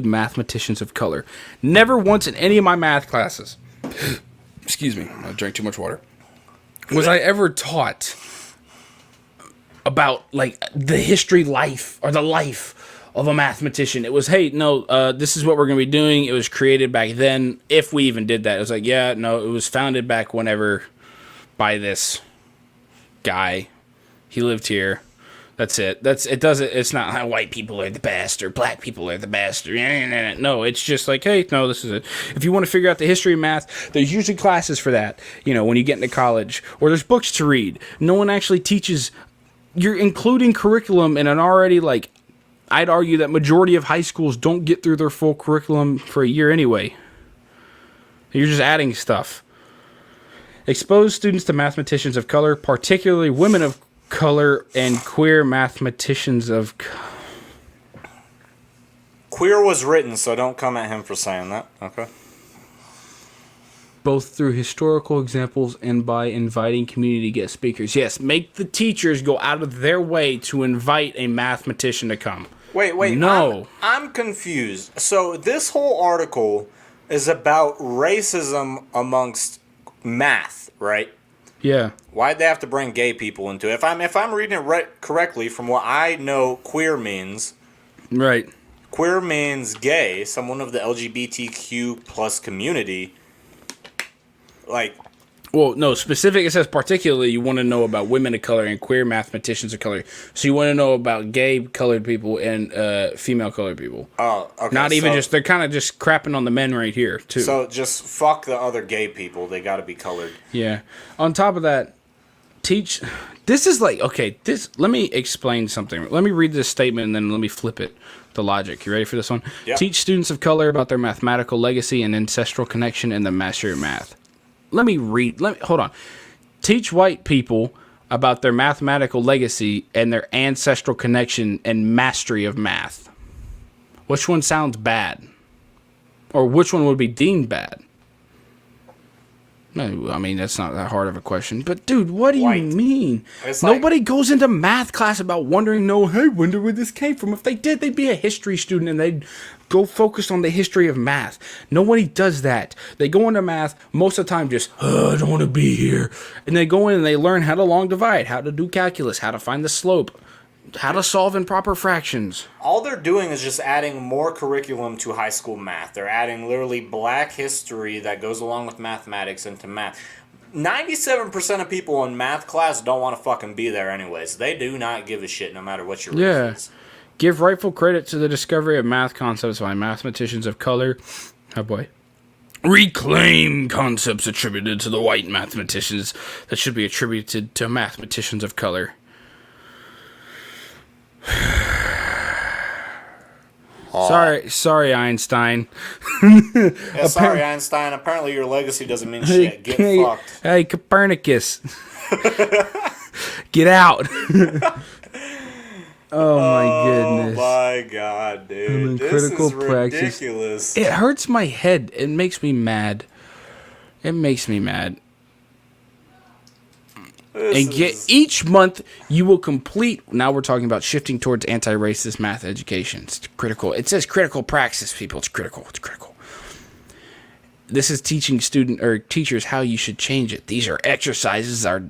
mathematicians of color. Never once in any of my math classes, excuse me, I drank too much water, was I ever taught about like the history life or the life of a mathematician. It was, hey, no, this is what we're going to be doing. It was created back then, if we even did that. It was like, yeah, no, it was founded back whenever by this guy. He lived here. That's it. It's not how white people are the best or black people are the best. No, it's just like, hey, no, this is it. If you want to figure out the history of math, there's usually classes for that, when you get into college. Or there's books to read. No one actually teaches. You're including curriculum in an already, like, I'd argue that majority of high schools don't get through their full curriculum for a year anyway. You're just adding stuff. Expose students to mathematicians of color, particularly women of color and queer mathematicians of...
Queer was written, so don't come at him for saying that, okay?
Both through historical examples and by inviting community guest speakers. Yes, make the teachers go out of their way to invite a mathematician to come.
Wait.
No.
I'm confused. So this whole article is about racism amongst math, right?
Yeah.
Why'd they have to bring gay people into it? If I'm reading it correctly, from what I know, queer means.
Right.
Queer means gay, someone of the LGBTQ plus community. Like.
Well, no, specific. It says particularly you want to know about women of color and queer mathematicians of color. So you want to know about gay colored people and female colored people.
Oh, okay.
Not even just, they're kind of just crapping on the men right here, too.
So just fuck the other gay people. They got to be colored.
Yeah. On top of that, this is like, okay, let me explain something. Let me read this statement and then let me flip it. The logic. You ready for this one?
Yeah.
Teach students of color about their mathematical legacy and ancestral connection in the mastery of math. Hold on. Teach white people about their mathematical legacy and their ancestral connection and mastery of math. Which one sounds bad? Or which one would be deemed bad? No, I mean, that's not that hard of a question. But, dude, what do you mean? Nobody goes into math class about wondering, hey, wonder where this came from. If they did, they'd be a history student and they'd go focus on the history of math. Nobody does that. They go into math most of the time just, I don't want to be here. And they go in and they learn how to long divide, how to do calculus, how to find the slope, how to solve improper fractions.
All they're doing is just adding more curriculum to high school math. They're adding literally black history that goes along with mathematics into math. 97% of people in math class don't want to fucking be there anyways. They do not give a shit no matter what your race is.
Give rightful credit to the discovery of math concepts by mathematicians of color. Oh boy. Reclaim concepts attributed to the white mathematicians that should be attributed to mathematicians of color. Sorry, Einstein.
Yeah, sorry, Einstein. Apparently your legacy doesn't mean shit. Get fucked.
Hey, Copernicus. Get out. Oh my goodness.
Oh my god, dude. This
critical
is ridiculous.
It hurts my head. It makes me mad. Each month you will complete. Now we're talking about shifting towards anti-racist math education. It's critical. It says critical praxis, people. It's critical. This is teaching teachers how you should change it. These exercises are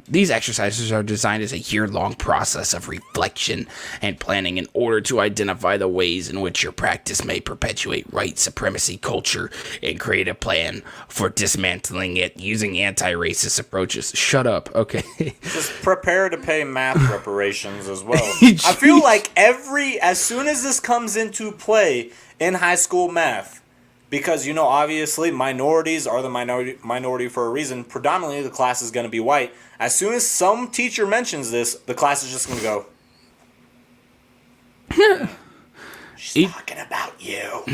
designed as a year-long process of reflection and planning in order to identify the ways in which your practice may perpetuate white supremacy culture and create a plan for dismantling it using anti-racist approaches. Shut up. Okay.
Just prepare to pay math reparations as well. I feel like as soon as this comes into play in high school math, because, obviously, minorities are the minority for a reason. Predominantly, the class is going to be white. As soon as some teacher mentions this, the class is just going to go, she's talking about you.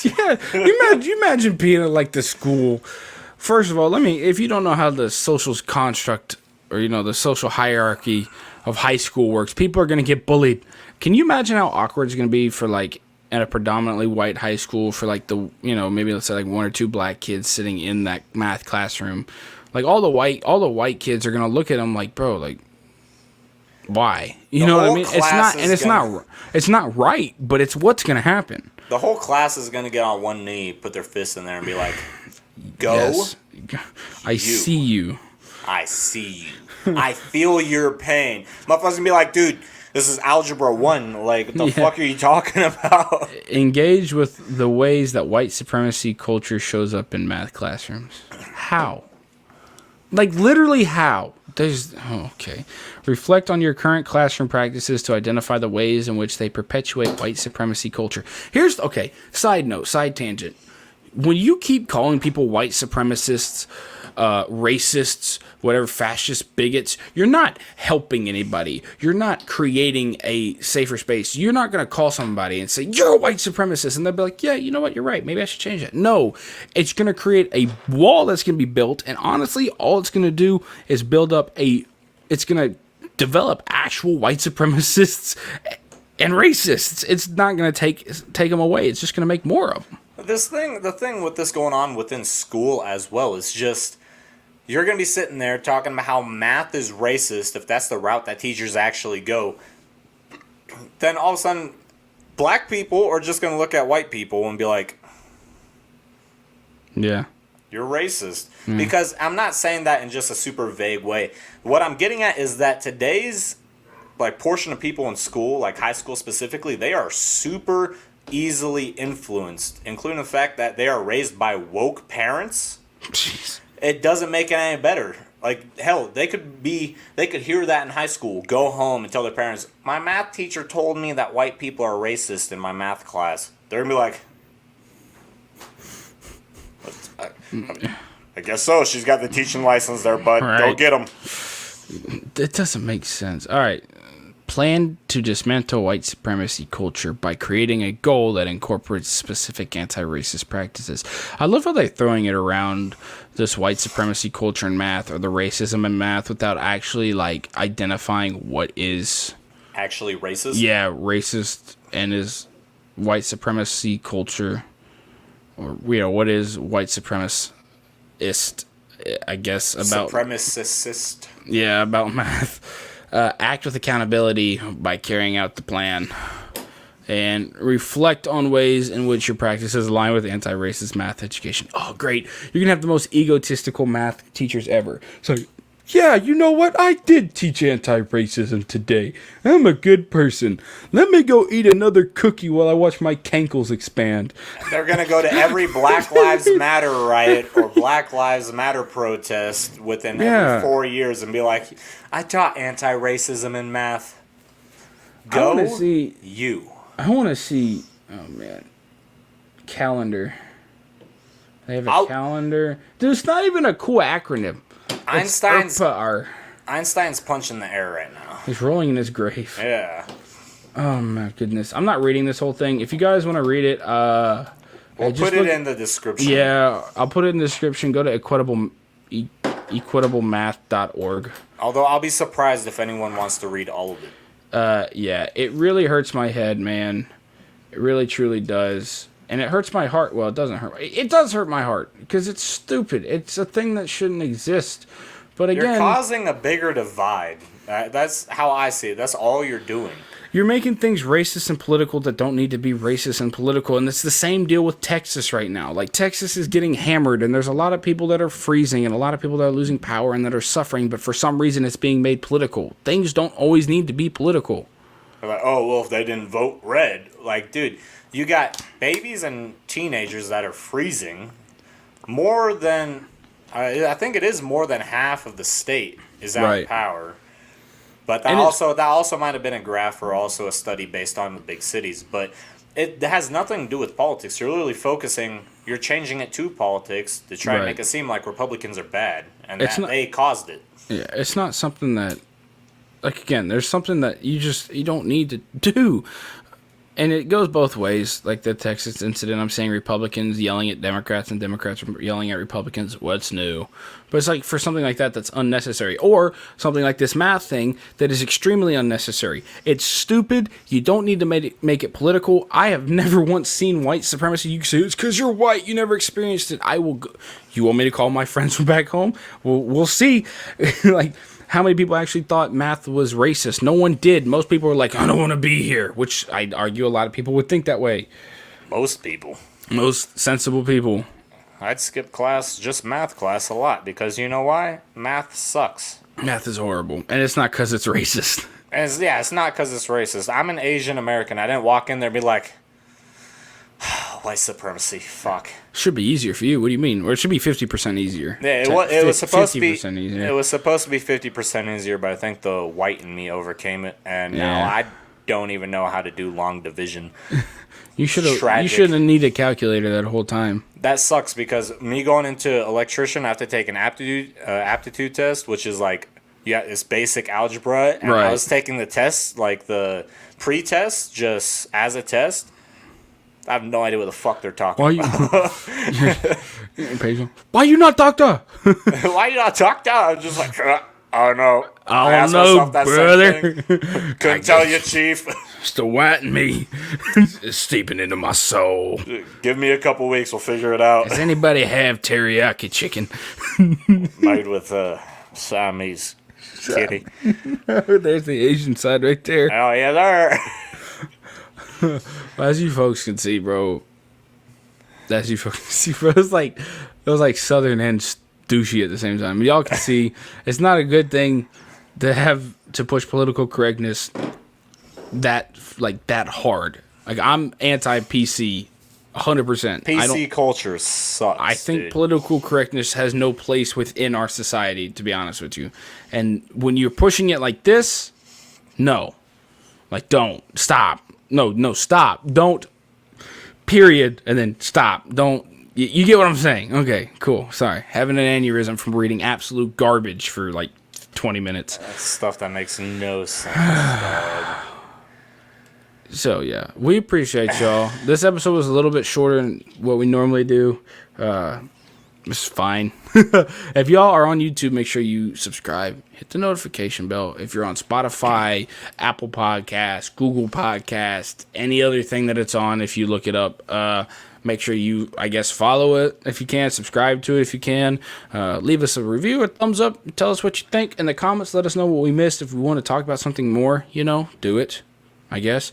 Yeah. You imagine being at, like, the school. First of all, if you don't know how the social construct or, the social hierarchy of high school works, people are going to get bullied. Can you imagine how awkward it's going to be for, like, at a predominantly white high school for like maybe let's say like one or two black kids sitting in that math classroom, like all the white kids are gonna look at them like, bro, like, why? You know what I mean? It's not right, but it's what's gonna happen.
The whole class is gonna get on one knee, put their fist in there, and be like, "Go,
yes. I see you.
I see you. I feel your pain." Motherfuckers gonna be like, "Dude, this is Algebra 1. Like, what the fuck are you talking about?"
Engage with the ways that white supremacy culture shows up in math classrooms. How? Like, literally how? Okay. Reflect on your current classroom practices to identify the ways in which they perpetuate white supremacy culture. Side note, side tangent. When you keep calling people white supremacists, racists, whatever, fascist bigots, you're not helping anybody. You're not creating a safer space. You're not going to call somebody and say, "You're a white supremacist," and they'll be like, "Yeah, you know what? You're right. Maybe I should change that." No, it's going to create a wall that's going to be built, and honestly, all it's going to do is it's going to develop actual white supremacists and racists. It's not going to take them away. It's just going to make more of them.
The thing with this going on within school as well is just, you're going to be sitting there talking about how math is racist if that's the route that teachers actually go. Then all of a sudden, black people are just going to look at white people and be like,
"Yeah,
you're racist." Because I'm not saying that in just a super vague way. What I'm getting at is that today's portion of people in school, like high school specifically, they are super easily influenced, including the fact that they are raised by woke parents.
Jeez.
It doesn't make it any better. Like, hell, they could hear that in high school, go home and tell their parents, "My math teacher told me that white people are racist in my math class." They're gonna be like, "I guess so. She's got the teaching license there, bud.
Right.
Go get them."
It doesn't make sense. All right. Plan to dismantle white supremacy culture by creating a goal that incorporates specific anti-racist practices. I love how they're throwing it around, this white supremacy culture in math or the racism in math, without actually identifying what is
actually racist.
Yeah, racist and is white supremacy culture, or what is white supremacist? I guess about
supremacist.
Yeah, about math. Act with accountability by carrying out the plan, and reflect on ways in which your practices align with anti-racist math education. Oh, great. You're going to have the most egotistical math teachers ever. So, yeah, you know what? I did teach anti-racism today. I'm a good person. Let me go eat another cookie while I watch my cankles expand.
They're going to go to every Black Lives Matter riot or Black Lives Matter protest within every 4 years and be like, "I taught anti-racism in math." Go,
I I want to see. Oh man, calendar. They have a calendar. Dude, it's not even a cool acronym.
Einstein's punching the air right now.
He's rolling in his grave.
Yeah.
Oh my goodness. I'm not reading this whole thing. If you guys want to read it,
we'll put it in the description.
Yeah, I'll put it in the description. Go to equitableMath.org.
Although I'll be surprised if anyone wants to read all of it.
Yeah, it really hurts my head, man. It really, truly does. And it hurts my heart. Well, it doesn't hurt. It does hurt my heart because it's stupid. It's a thing that shouldn't exist. But again,
you're causing a bigger divide. That's how I see it. That's all you're doing.
You're making things racist and political that don't need to be racist and political. And it's the same deal with Texas right now. Like, Texas is getting hammered, and there's a lot of people that are freezing and a lot of people that are losing power and that are suffering, but for some reason it's being made political. Things don't always need to be political.
They're like, oh, well, if they didn't vote red. Like, dude, you got babies and teenagers that are freezing. More than, I think it is more than half of the state is out of power. But that also might have been a graph or also a study based on the big cities. But it has nothing to do with politics. You're literally you're changing it to politics to try and make it seem like Republicans are bad and they caused it.
Yeah, it's not something that, like, again, there's something that you don't need to do. And it goes both ways, like the Texas incident. I'm saying Republicans yelling at Democrats and Democrats yelling at Republicans. What's new? But it's like for something like that that's unnecessary. Or something like this math thing that is extremely unnecessary. It's stupid. You don't need to make it political. I have never once seen white supremacy. You can say, it's because you're white. You never experienced it. I will go. You want me to call my friends from back home? We'll see. Like, how many people actually thought math was racist? No one did. Most people were like, I don't want to be here, which I'd argue a lot of people would think that way.
Most people.
Most sensible people.
I'd skip class, just math class, a lot because you know why? Math sucks.
Math is horrible. And it's not because it's racist.
And it's not because it's racist. I'm an Asian American. I didn't walk in there and be like, white supremacy, fuck.
Should be easier for you. What do you mean? Or it should be 50% easier.
Yeah, it was supposed to be easier. It was supposed to be 50% easier, but I think the white in me overcame it, and now I don't even know how to do long division. You shouldn't need a calculator that whole time. That sucks because me going into electrician, I have to take an aptitude test, which is like it's basic algebra, and I was taking the test, like the pre-test, just as a test. I have no idea what the fuck they're talking about.
Why you not doctor?
Why you not doctor? I'm just like, I don't know.
I don't know, brother.
Couldn't tell you, chief.
It's the white in me. It's steeping into my soul.
Give me a couple weeks, we'll figure it out.
Does anybody have teriyaki chicken?
Made with Siamese kitty.
There's the Asian side right there.
Oh, yeah, there.
Well, as you folks can see, bro. It was like southern and douchey at the same time. Y'all can see it's not a good thing to have to push political correctness that hard. Like, I'm anti-PC 100%.
PC culture sucks.
I think political correctness has no place within our society, to be honest with you. And when you're pushing it like this, no. Like, don't. Stop. No, stop. Don't. Period. And then stop. Don't. You get what I'm saying? Okay, cool. Sorry. Having an aneurysm from reading absolute garbage for like 20 minutes.
That's stuff that makes no sense.
So, yeah. We appreciate y'all. This episode was a little bit shorter than what we normally do. It's fine. If y'all are on YouTube, make sure you subscribe. Hit the notification bell. If you're on Spotify, Apple Podcasts, Google Podcasts, any other thing that it's on, if you look it up, make sure you, follow it if you can. Subscribe to it if you can. Leave us a review, a thumbs up. Tell us what you think in the comments. Let us know what we missed. If we want to talk about something more, do it, I guess.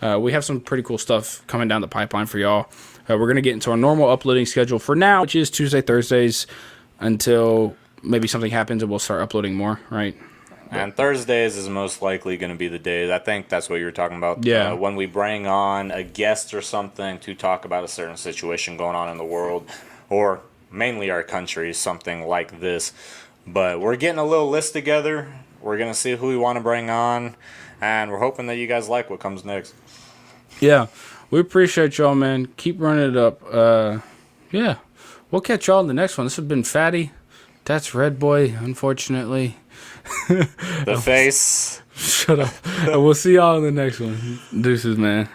We have some pretty cool stuff coming down the pipeline for y'all. We're going to get into our normal uploading schedule for now, which is Tuesday, Thursdays, until maybe something happens and we'll start uploading more, right?
And Thursdays is most likely going to be the days. I think that's what you were talking about.
Yeah.
When we bring on a guest or something to talk about a certain situation going on in the world, or mainly our country, something like this. But we're getting a little list together. We're going to see who we want to bring on, and we're hoping that you guys like what comes next.
Yeah, we appreciate y'all, man. Keep running it up. Yeah, we'll catch y'all in the next one. This has been Fatty. That's Red Boy, unfortunately.
The face.
Shut up. We'll see y'all in the next one. Deuces, man.